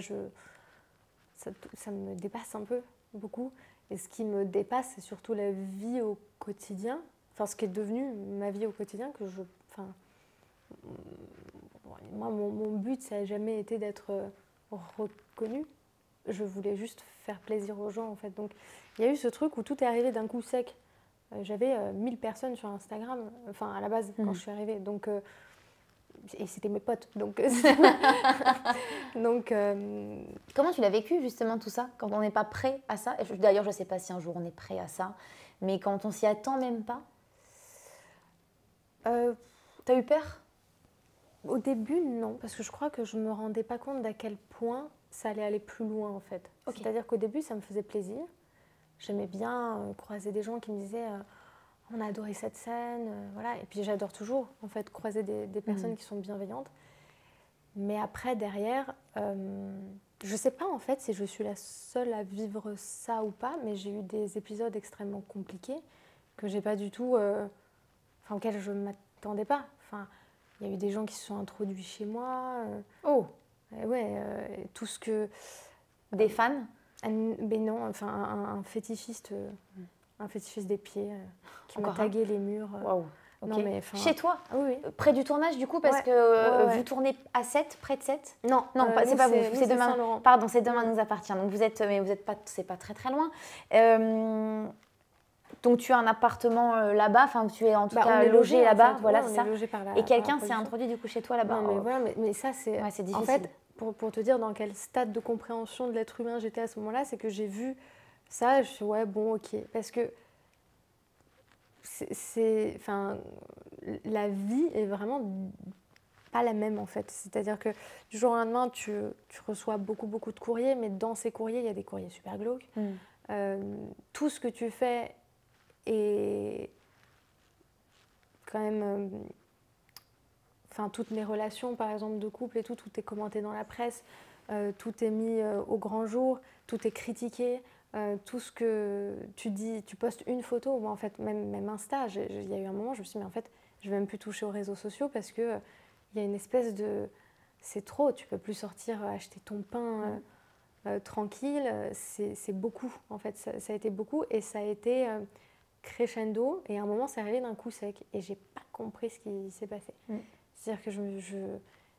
Speaker 2: ça me dépasse un peu, beaucoup. Et ce qui me dépasse, c'est surtout la vie au quotidien. Enfin, ce qui est devenu ma vie au quotidien, moi, mon but, ça n'a jamais été d'être reconnue. Je voulais juste faire plaisir aux gens, en fait. Donc, il y a eu ce truc où tout est arrivé d'un coup sec. J'avais 1000 personnes sur Instagram, enfin, à la base, quand je suis arrivée. Donc, et c'était mes potes. Donc,
Speaker 1: comment tu l'as vécu, justement, tout ça, quand on n'est pas prêt à ça? D'ailleurs, je ne sais pas si un jour on est prêt à ça, mais quand on s'y attend même pas. T'as eu peur?
Speaker 2: Au début, non, parce que je crois que je ne me rendais pas compte d'à quel point ça allait aller plus loin, en fait. Okay. C'est-à-dire qu'au début, ça me faisait plaisir. J'aimais bien croiser des gens qui me disaient on a adoré cette scène, voilà. Et puis j'adore toujours, en fait, croiser des personnes qui sont bienveillantes. Mais après, derrière, je ne sais pas, en fait, si je suis la seule à vivre ça ou pas, mais j'ai eu des épisodes extrêmement compliqués que j'ai pas du tout... auxquels je ne m'attendais pas. Enfin, il y a eu des gens qui se sont introduits chez moi. Tout ce que...
Speaker 1: Des fans?
Speaker 2: Ben non, enfin, un fétichiste des pieds qui m'a tagué les murs.
Speaker 1: Wow. Okay.
Speaker 2: Non, mais,
Speaker 1: chez toi?
Speaker 2: Oui.
Speaker 1: Près du tournage, du coup, parce que vous tournez à 7, près de 7?
Speaker 2: Non,
Speaker 1: c'est pas vous, c'est demain.
Speaker 2: Saint-Laurent.
Speaker 1: Pardon, c'est Demain nous appartient. Donc vous êtes pas, c'est pas très très loin. Donc tu as un appartement là-bas, enfin tu es en tout cas logé là-bas, en fait.
Speaker 2: Voilà,
Speaker 1: c'est ça. Et quelqu'un s'est introduit du coup chez toi là-bas.
Speaker 2: Non, mais voilà, mais ça c'est
Speaker 1: difficile.
Speaker 2: En fait, pour te dire dans quel stade de compréhension de l'être humain j'étais à ce moment-là, c'est que j'ai vu ça, je suis ok, parce que la vie est vraiment pas la même en fait. C'est-à-dire que du jour au lendemain, tu reçois beaucoup de courriers, mais dans ces courriers, il y a des courriers super glauques. Tout ce que tu fais est quand même... toutes mes relations, par exemple, de couple et tout est commenté dans la presse, tout est mis au grand jour, tout est critiqué. Tout ce que tu dis, tu postes une photo, moi en fait, même Insta, il y a eu un moment, je me suis dit, mais en fait, je ne vais même plus toucher aux réseaux sociaux parce qu'il y a une espèce de... C'est trop, tu ne peux plus sortir acheter ton pain tranquille, c'est beaucoup, en fait, ça a été beaucoup et ça a été crescendo et à un moment, c'est arrivé d'un coup sec et je n'ai pas compris ce qui s'est passé. C'est-à-dire que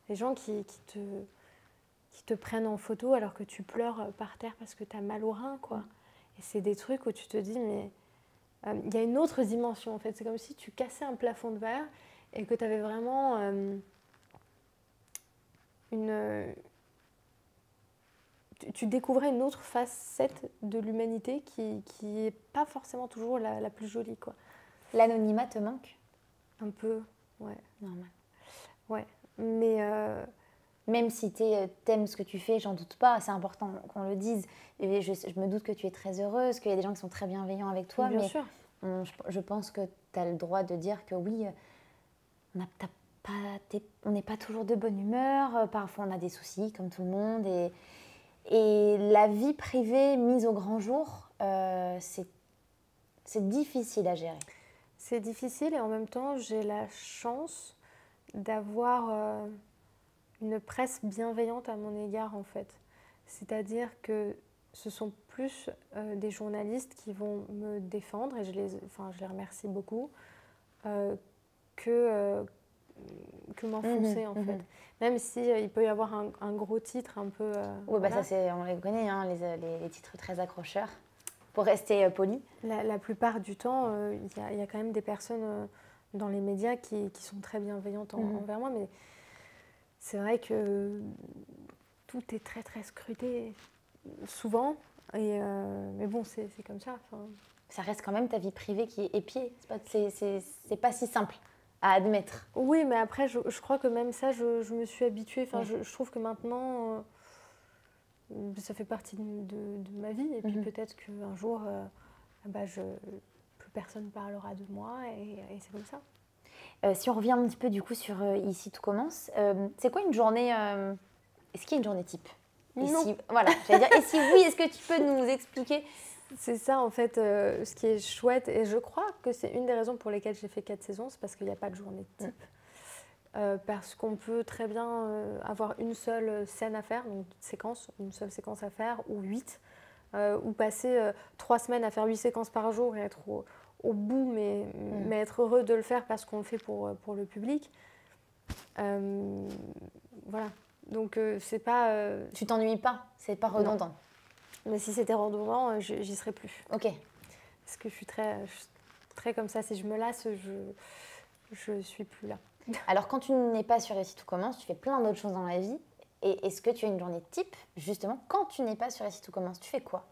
Speaker 2: les gens qui te prennent en photo alors que tu pleures par terre parce que tu as mal au rein, quoi. Et c'est des trucs où tu te dis, mais il y a une autre dimension, en fait. C'est comme si tu cassais un plafond de verre et que tu avais vraiment tu découvrais une autre facette de l'humanité qui n'est pas forcément toujours la plus jolie, quoi.
Speaker 1: L'anonymat te manque?
Speaker 2: Un peu, ouais.
Speaker 1: Normal.
Speaker 2: Ouais, mais...
Speaker 1: Même si t'aimes ce que tu fais, j'en doute pas, c'est important qu'on le dise. Et je me doute que tu es très heureuse, qu'il y a des gens qui sont très bienveillants avec toi.
Speaker 2: Bien sûr.
Speaker 1: Je pense que tu as le droit de dire que oui, on n'est pas toujours de bonne humeur, parfois on a des soucis comme tout le monde. Et la vie privée mise au grand jour, c'est difficile à gérer.
Speaker 2: C'est difficile et en même temps, j'ai la chance d'avoir une presse bienveillante à mon égard, en fait. C'est-à-dire que ce sont plus des journalistes qui vont me défendre, et je les remercie beaucoup, que m'enfoncer, en fait. Même si il peut y avoir un gros titre un peu...
Speaker 1: Oui, voilà. Ça, on les connaît, hein, les titres très accrocheurs, pour rester poli.
Speaker 2: La plupart du temps, il y a quand même des personnes dans les médias qui sont très bienveillantes envers moi, mais c'est vrai que tout est très très scruté, souvent, mais bon, c'est comme ça.
Speaker 1: Ça reste quand même ta vie privée qui est épiée, c'est pas si simple à admettre.
Speaker 2: Oui, mais après, je crois que même ça, je me suis habituée. Je trouve que maintenant, ça fait partie de ma vie, et puis peut-être qu'un jour, plus personne parlera de moi, et c'est comme ça.
Speaker 1: Si on revient un petit peu du coup sur Ici tout commence, c'est quoi une journée est-ce qu'il y a une journée type?
Speaker 2: Non.
Speaker 1: Voilà, j'allais dire, et si oui, est-ce que tu peux nous expliquer?
Speaker 2: C'est ça en fait, ce qui est chouette, et je crois que c'est une des raisons pour lesquelles j'ai fait 4 saisons, c'est parce qu'il n'y a pas de journée type. Parce qu'on peut très bien avoir une seule scène à faire, donc une seule séquence à faire, ou 8, ou passer 3 semaines à faire 8 séquences par jour et être au bout, mais être heureux de le faire parce qu'on le fait pour le public. Voilà. Donc c'est pas...
Speaker 1: Tu t'ennuies pas, c'est pas redondant.
Speaker 2: Non. Mais si c'était redondant, j'y serais plus.
Speaker 1: Ok.
Speaker 2: Parce que je suis très comme ça. Si je me lasse, je suis plus là.
Speaker 1: Alors quand tu n'es pas sur Ici tout commence, tu fais plein d'autres choses dans la vie. Et est-ce que tu as une journée type, justement, quand tu n'es pas sur Ici tout commence? Tu fais quoi?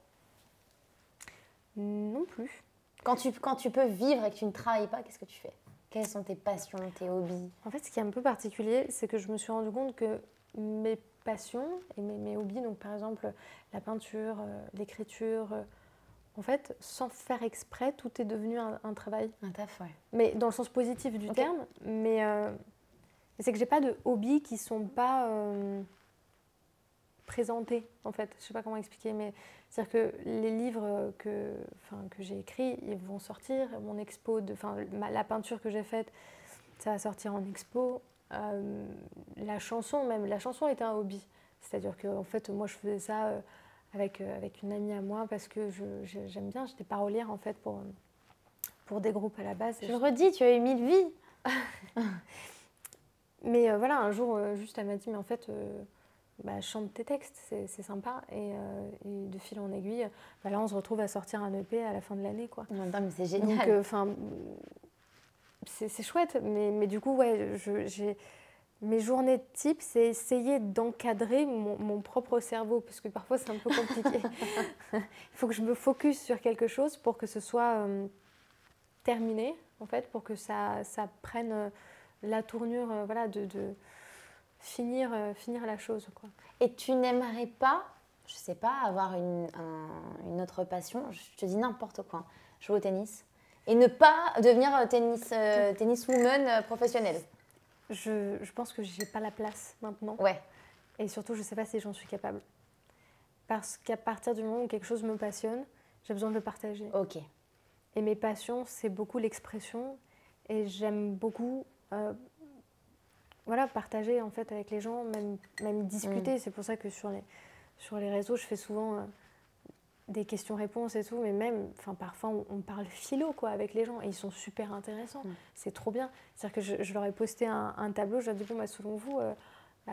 Speaker 2: Non plus.
Speaker 1: Quand tu peux vivre et que tu ne travailles pas, qu'est-ce que tu fais? Quelles sont tes passions, tes hobbies?
Speaker 2: En fait, ce qui est un peu particulier, c'est que je me suis rendu compte que mes passions et mes hobbies, donc par exemple la peinture, l'écriture, en fait, sans faire exprès, tout est devenu un travail.
Speaker 1: Un taf, ouais.
Speaker 2: Mais dans le sens positif du terme, mais c'est que j'ai pas de hobbies qui sont pas présentés, en fait. Je sais pas comment expliquer, mais c'est-à-dire que les livres que j'ai écrits, ils vont sortir, mon expo, la peinture que j'ai faite, ça va sortir en expo. La chanson était un hobby. C'est-à-dire que en fait, moi, je faisais ça avec une amie à moi parce que j'aime bien. J'étais parolière, en fait, pour des groupes à la base.
Speaker 1: Je le redis, tu as eu 1000 vies.
Speaker 2: Mais voilà, un jour, juste, elle m'a dit, mais en fait, chante tes textes, c'est sympa. Et de fil en aiguille, là, on se retrouve à sortir un EP à la fin de l'année, quoi.
Speaker 1: Non, mais c'est génial.
Speaker 2: Donc, c'est chouette, mais du coup, ouais, mes journées type, c'est essayer d'encadrer mon propre cerveau, parce que parfois c'est un peu compliqué. Il faut que je me focus sur quelque chose pour que ce soit terminé, en fait, pour que ça prenne la tournure, voilà, de finir la chose, quoi.
Speaker 1: Et tu n'aimerais pas, je sais pas, avoir une autre passion, je te dis n'importe quoi, jouer au tennis, et ne pas devenir tenniswoman professionnelle?
Speaker 2: Je pense que j'ai pas la place maintenant.
Speaker 1: Ouais.
Speaker 2: Et surtout, je sais pas si j'en suis capable. Parce qu'à partir du moment où quelque chose me passionne, j'ai besoin de le partager.
Speaker 1: Ok.
Speaker 2: Et mes passions, c'est beaucoup l'expression. Et j'aime beaucoup partager en fait avec les gens, même discuter. C'est pour ça que sur les réseaux, je fais souvent des questions-réponses et tout. Mais même, parfois, on parle philo quoi, avec les gens. Et ils sont super intéressants. C'est trop bien. C'est-à-dire que je leur ai posté un tableau. Je leur ai dit, selon vous,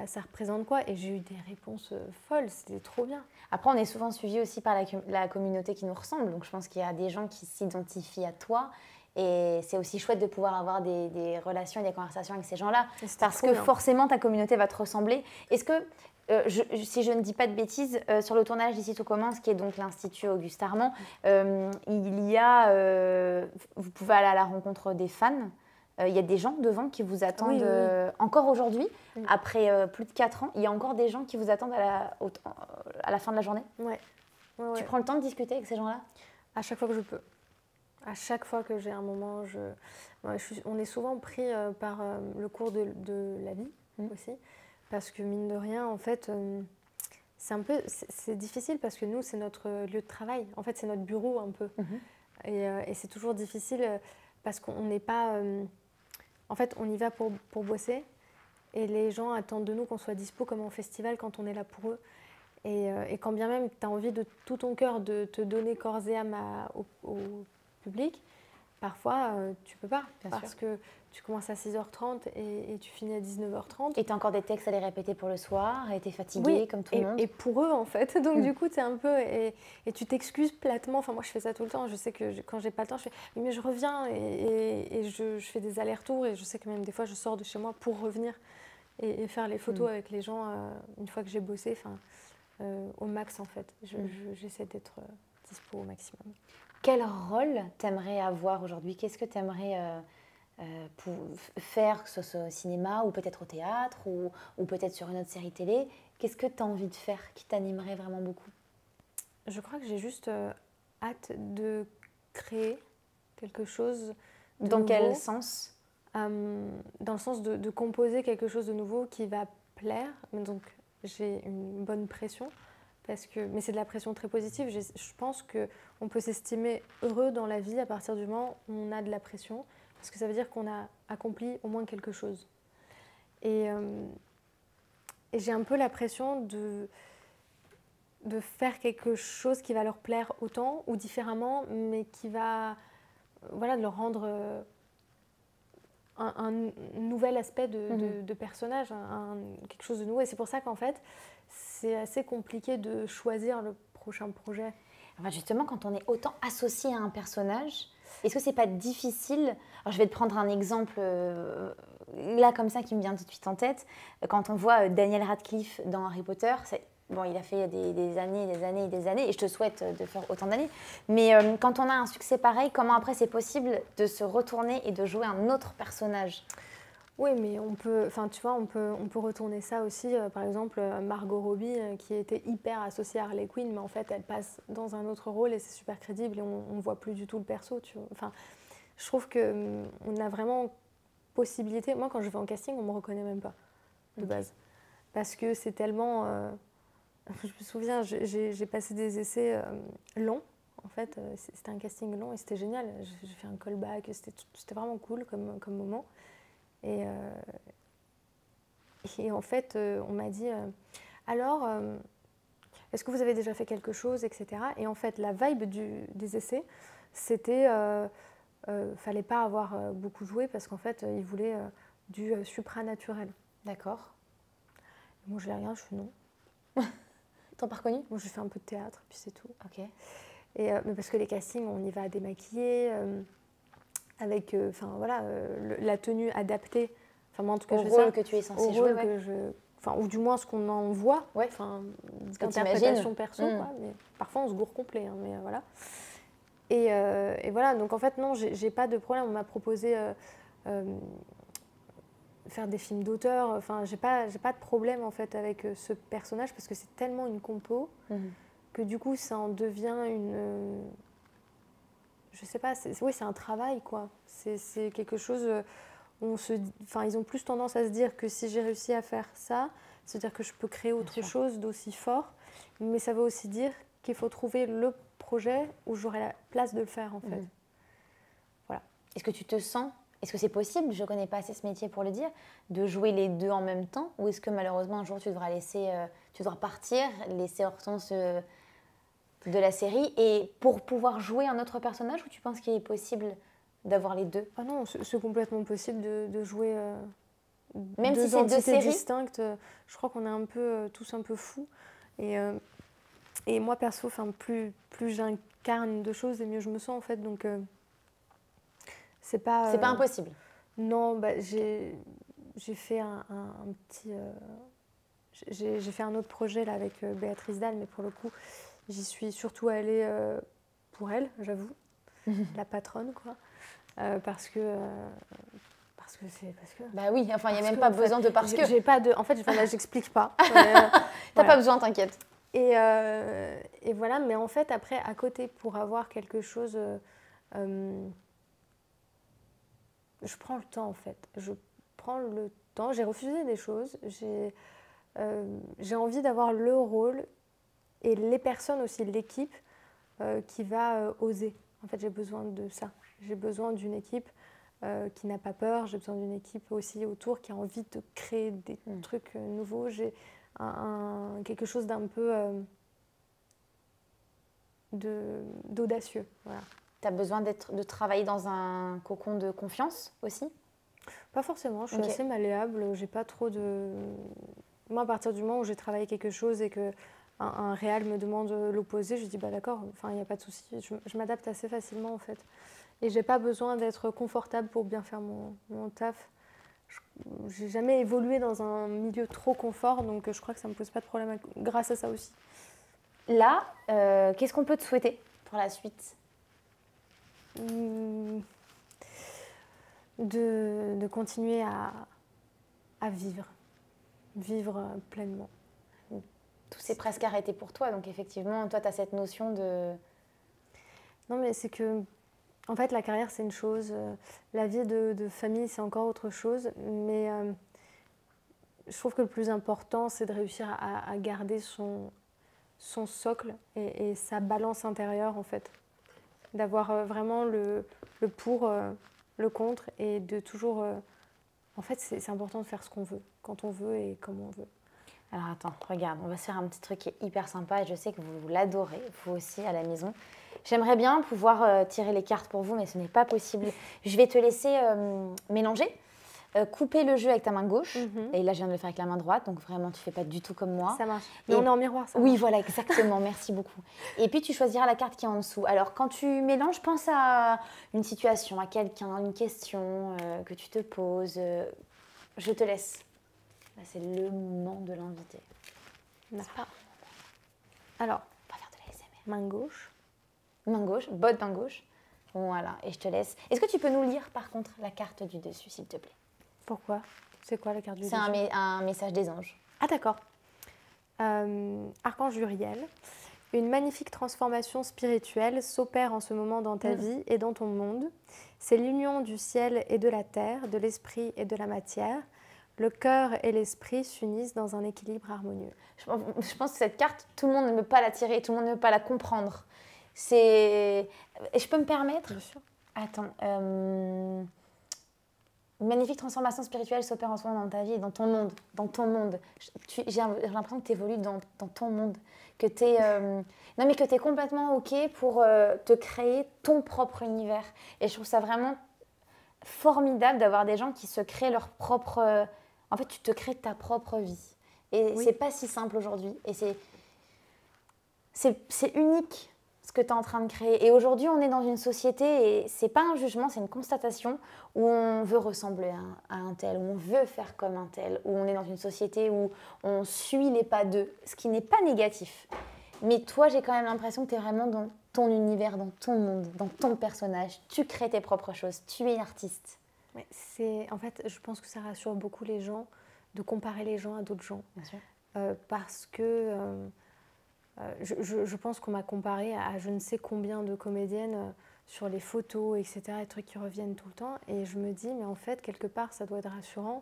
Speaker 2: ça représente quoi? Et j'ai eu des réponses folles. C'était trop bien.
Speaker 1: Après, on est souvent suivi aussi par la communauté qui nous ressemble. Donc, je pense qu'il y a des gens qui s'identifient à toi Et c'est aussi chouette de pouvoir avoir des relations et des conversations avec ces gens-là. Parce que
Speaker 2: bien.
Speaker 1: forcément, ta communauté va te ressembler. Est-ce que, si je ne dis pas de bêtises, sur le tournage d'Ici tout commence, qui est donc l'Institut Auguste Armand, il y a... vous pouvez aller à la rencontre des fans. Il y a des gens devant qui vous attendent encore aujourd'hui, après plus de 4 ans. Il y a encore des gens qui vous attendent à la fin de la journée.
Speaker 2: Ouais.
Speaker 1: Tu prends le temps de discuter avec ces gens-là?
Speaker 2: À chaque fois que je peux. À chaque fois que j'ai un moment, on est souvent pris par le cours de la vie aussi. Parce que mine de rien, en fait, c'est difficile parce que nous, c'est notre lieu de travail. En fait, c'est notre bureau un peu. Et c'est toujours difficile parce qu'on n'est pas... en fait, on y va pour bosser et les gens attendent de nous qu'on soit dispo comme en festival quand on est là pour eux. Et quand bien même tu as envie de tout ton cœur de te donner corps et âme au public, parfois tu peux pas. Parce que tu commences à 6h30 et tu finis à 19h30.
Speaker 1: Et tu as encore des textes à les répéter pour le soir et tu es fatiguée comme tout le monde.
Speaker 2: Et pour eux en fait. Donc du coup, tu es un peu... Et tu t'excuses platement. Enfin, moi, je fais ça tout le temps. Je sais que quand j'ai pas le temps, je fais mais je reviens et je fais des allers-retours. Et je sais que même des fois, je sors de chez moi pour revenir et faire les photos avec les gens une fois que j'ai bossé. Enfin, au max en fait. J'essaie d'être dispo au maximum.
Speaker 1: Quel rôle t'aimerais avoir aujourd'hui? Qu'est-ce que t'aimerais pour faire, que ce soit au cinéma ou peut-être au théâtre ou peut-être sur une autre série télé? Qu'est-ce que tu as envie de faire qui t'animerait vraiment beaucoup?
Speaker 2: Je crois que j'ai juste hâte de créer quelque chose de
Speaker 1: Dans
Speaker 2: nouveau.
Speaker 1: quel sens?
Speaker 2: Dans le sens de composer quelque chose de nouveau qui va plaire. Donc j'ai une bonne pression. Mais c'est de la pression très positive. Je pense qu'on peut s'estimer heureux dans la vie à partir du moment où on a de la pression, parce que ça veut dire qu'on a accompli au moins quelque chose. Et j'ai un peu la pression de faire quelque chose qui va leur plaire autant ou différemment, mais qui va de leur rendre un nouvel aspect de personnage, quelque chose de nouveau. Et c'est pour ça qu'en fait, c'est assez compliqué de choisir le prochain projet.
Speaker 1: Enfin, justement, quand on est autant associé à un personnage, est-ce que c'est pas difficile? Alors, je vais te prendre un exemple là comme ça qui me vient tout de suite en tête. Quand on voit Daniel Radcliffe dans Harry Potter, bon, il a fait des années, des années et des années, et je te souhaite de faire autant d'années. Mais quand on a un succès pareil, comment après c'est possible de se retourner et de jouer un autre personnage?
Speaker 2: Oui, mais on peut retourner ça aussi. Par exemple, Margot Robbie, qui était hyper associée à Harley Quinn, mais en fait, elle passe dans un autre rôle et c'est super crédible et on ne voit plus du tout le perso. Enfin, je trouve qu'on a vraiment possibilité. Moi, quand je vais en casting, on ne me reconnaît même pas, de base. Parce que c'est tellement... je me souviens, j'ai passé des essais longs. En fait, c'était un casting long et c'était génial. J'ai fait un callback, c'était vraiment cool comme moment. Et en fait, on m'a dit alors, est-ce que vous avez déjà fait quelque chose, etc. Et en fait, la vibe des essais, c'était fallait pas avoir beaucoup joué parce qu'en fait, ils voulaient du supranaturel.
Speaker 1: D'accord.
Speaker 2: Moi, je l'ai rien, je fais non.
Speaker 1: T'en pas reconnu?
Speaker 2: Moi, je fais un peu de théâtre, puis c'est tout.
Speaker 1: Ok.
Speaker 2: Mais parce que les castings, on y va démaquiller. Avec la tenue adaptée, enfin moi en tout cas
Speaker 1: au rôle que tu es censée jouer,
Speaker 2: ou du moins ce qu'on en voit, interprétation perso, quoi, mais parfois on se gourre complet, hein, mais voilà. Et voilà, donc en fait non, j'ai pas de problème. On m'a proposé faire des films d'auteur, enfin j'ai pas de problème en fait avec ce personnage parce que c'est tellement une compo que du coup ça en devient une je sais pas, c'est un travail, quoi. C'est quelque chose où ils ont plus tendance à se dire que si j'ai réussi à faire ça, c'est-à-dire que je peux créer autre chose d'aussi fort, mais ça veut aussi dire qu'il faut trouver le projet où j'aurai la place de le faire, en fait. Voilà.
Speaker 1: Est-ce que tu te sens, est-ce que c'est possible, je ne connais pas assez ce métier pour le dire, de jouer les deux en même temps, ou est-ce que malheureusement un jour tu devras partir, laisser Hortense de la série, et pour pouvoir jouer un autre personnage, ou tu penses qu'il est possible d'avoir les deux?
Speaker 2: Ah non, c'est complètement possible de jouer
Speaker 1: même
Speaker 2: deux
Speaker 1: si c'est deux séries
Speaker 2: distinctes. Je crois qu'on est tous un peu fous. Et moi, perso, plus j'incarne de choses, et mieux je me sens, en fait. Donc, C'est pas
Speaker 1: impossible.
Speaker 2: Non, j'ai fait un petit... j'ai fait un autre projet là, avec Béatrice Dalle, mais pour le coup, j'y suis surtout allée pour elle, j'avoue, la patronne, quoi. Parce que
Speaker 1: Bah oui, enfin, il n'y a même pas besoin de parce que.
Speaker 2: J'ai pas de... En fait, voilà, j'explique pas.
Speaker 1: T'as pas besoin, t'inquiète.
Speaker 2: Et voilà, mais en fait, après, à côté, pour avoir quelque chose... je prends le temps, en fait. Je prends le temps. J'ai refusé des choses. J'ai envie d'avoir le rôle et les personnes aussi, l'équipe qui va oser. En fait, j'ai besoin de ça. J'ai besoin d'une équipe qui n'a pas peur. J'ai besoin d'une équipe aussi autour qui a envie de créer des trucs nouveaux. J'ai quelque chose d'un peu d'audacieux. Voilà.
Speaker 1: Tu as besoin de travailler dans un cocon de confiance aussi?
Speaker 2: Pas forcément, je suis assez malléable. J'ai pas trop de... Moi, à partir du moment où j'ai travaillé quelque chose et que un réal me demande l'opposé, je dis bah d'accord, enfin il n'y a pas de souci. Je m'adapte assez facilement en fait. Et j'ai pas besoin d'être confortable pour bien faire mon taf. J'ai jamais évolué dans un milieu trop confort, donc je crois que ça me pose pas de problème grâce à ça aussi.
Speaker 1: Là, qu'est-ce qu'on peut te souhaiter pour la suite?
Speaker 2: De continuer à vivre pleinement.
Speaker 1: Tout s'est presque arrêté pour toi, donc effectivement, toi, tu as cette notion de...
Speaker 2: Non, mais c'est que, en fait, la carrière, c'est une chose, la vie de famille, c'est encore autre chose, mais je trouve que le plus important, c'est de réussir à garder son socle et sa balance intérieure, en fait. D'avoir vraiment le pour, le contre, et de toujours... En fait, c'est important de faire ce qu'on veut, quand on veut et comme on veut.
Speaker 1: Alors attends, regarde, on va se faire un petit truc qui est hyper sympa et je sais que vous l'adorez, vous aussi à la maison. J'aimerais bien pouvoir tirer les cartes pour vous, mais ce n'est pas possible. Je vais te laisser mélanger, couper le jeu avec ta main gauche. Et là, je viens de le faire avec la main droite, donc vraiment, tu ne fais pas du tout comme moi.
Speaker 2: Ça marche. Mais on est en miroir, ça marche.
Speaker 1: Oui, voilà, exactement, merci beaucoup. Et puis, tu choisiras la carte qui est en dessous. Alors, quand tu mélanges, pense à une situation, à quelqu'un, une question que tu te poses. Je te laisse. Là, c'est le moment de l'invité.
Speaker 2: D'accord. Alors,
Speaker 1: on va faire de l'ASMR.
Speaker 2: Main gauche.
Speaker 1: Main gauche, botte main gauche. Voilà, et je te laisse. Est-ce que tu peux nous lire, par contre, la carte du dessus, s'il te plaît?
Speaker 2: Pourquoi? C'est quoi la carte du dessus?
Speaker 1: C'est un message des anges.
Speaker 2: Ah, d'accord. Archange Uriel. Une magnifique transformation spirituelle s'opère en ce moment dans ta vie et dans ton monde. C'est l'union du ciel et de la terre, de l'esprit et de la matière. Le cœur et l'esprit s'unissent dans un équilibre harmonieux.
Speaker 1: Je pense que cette carte, tout le monde ne peut pas la tirer, tout le monde ne peut pas la comprendre. Et je peux me permettre?
Speaker 2: Bien sûr.
Speaker 1: Attends. Une magnifique transformation spirituelle s'opère en ce moment dans ta vie et dans ton monde. Dans ton monde. J'ai l'impression que tu évolues dans ton monde. Que tu es... non, mais que tu es complètement OK pour te créer ton propre univers. Et je trouve ça vraiment formidable d'avoir des gens qui se créent leur propre... En fait, tu te crées ta propre vie. Et c'est pas si simple aujourd'hui. Et c'est unique ce que tu es en train de créer. Et aujourd'hui, on est dans une société, et c'est pas un jugement, c'est une constatation, où on veut ressembler à un tel, où on veut faire comme un tel, où on est dans une société où on suit les pas d'eux, ce qui n'est pas négatif. Mais toi, j'ai quand même l'impression que tu es vraiment dans ton univers, dans ton monde, dans ton personnage. Tu crées tes propres choses, tu es artiste.
Speaker 2: En fait, je pense que ça rassure beaucoup les gens de comparer les gens à d'autres gens.
Speaker 1: Bien sûr.
Speaker 2: Parce que je pense qu'on m'a comparé à je ne sais combien de comédiennes sur les photos, etc., des trucs qui reviennent tout le temps. Et je me dis, mais en fait, quelque part, ça doit être rassurant.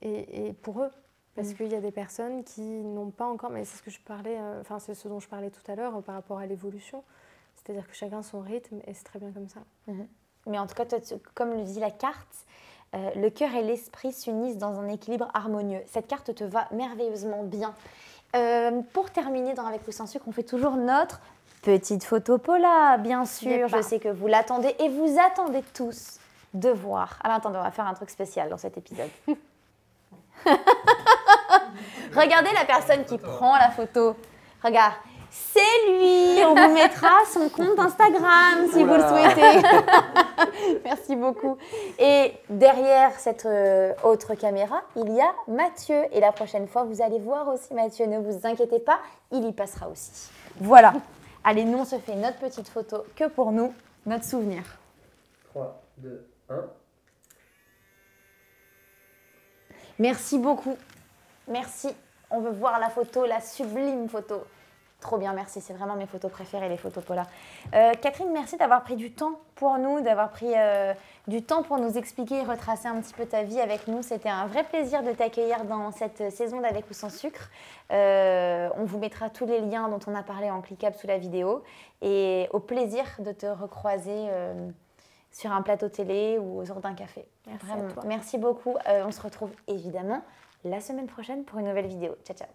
Speaker 2: Et pour eux, parce qu'il y a des personnes qui n'ont pas encore... Mais c'est ce que je parlais, c'est ce dont je parlais tout à l'heure par rapport à l'évolution. C'est-à-dire que chacun son rythme, et c'est très bien comme ça.
Speaker 1: Mais en tout cas, toi, comme le dit la carte, le cœur et l'esprit s'unissent dans un équilibre harmonieux. Cette carte te va merveilleusement bien. Pour terminer dans Avec ou sans sucre, on fait toujours notre petite photo Paula, bien sûr. Je sais que vous l'attendez et vous attendez tous de voir. Alors attendez, on va faire un truc spécial dans cet épisode. Regardez la personne qui prend la photo. Regarde, c'est lui. On vous mettra son compte Instagram si vous le souhaitez. Merci beaucoup. Et derrière cette autre caméra, il y a Mathieu. Et la prochaine fois, vous allez voir aussi Mathieu. Ne vous inquiétez pas, il y passera aussi. Voilà. Allez, nous, on se fait notre petite photo que pour nous, notre souvenir.
Speaker 3: 3, 2, 1.
Speaker 1: Merci beaucoup. Merci. On veut voir la photo, la sublime photo. Trop bien, merci. C'est vraiment mes photos préférées, les photos Paula. Catherine, merci d'avoir pris du temps pour nous, d'avoir pris du temps pour nous expliquer et retracer un petit peu ta vie avec nous. C'était un vrai plaisir de t'accueillir dans cette saison d'Avec ou sans sucre. On vous mettra tous les liens dont on a parlé en cliquable sous la vidéo. Et au plaisir de te recroiser sur un plateau télé ou autour d'un café.
Speaker 2: Merci
Speaker 1: Vraiment.
Speaker 2: à toi.
Speaker 1: Merci beaucoup. On se retrouve évidemment la semaine prochaine pour une nouvelle vidéo. Ciao, ciao.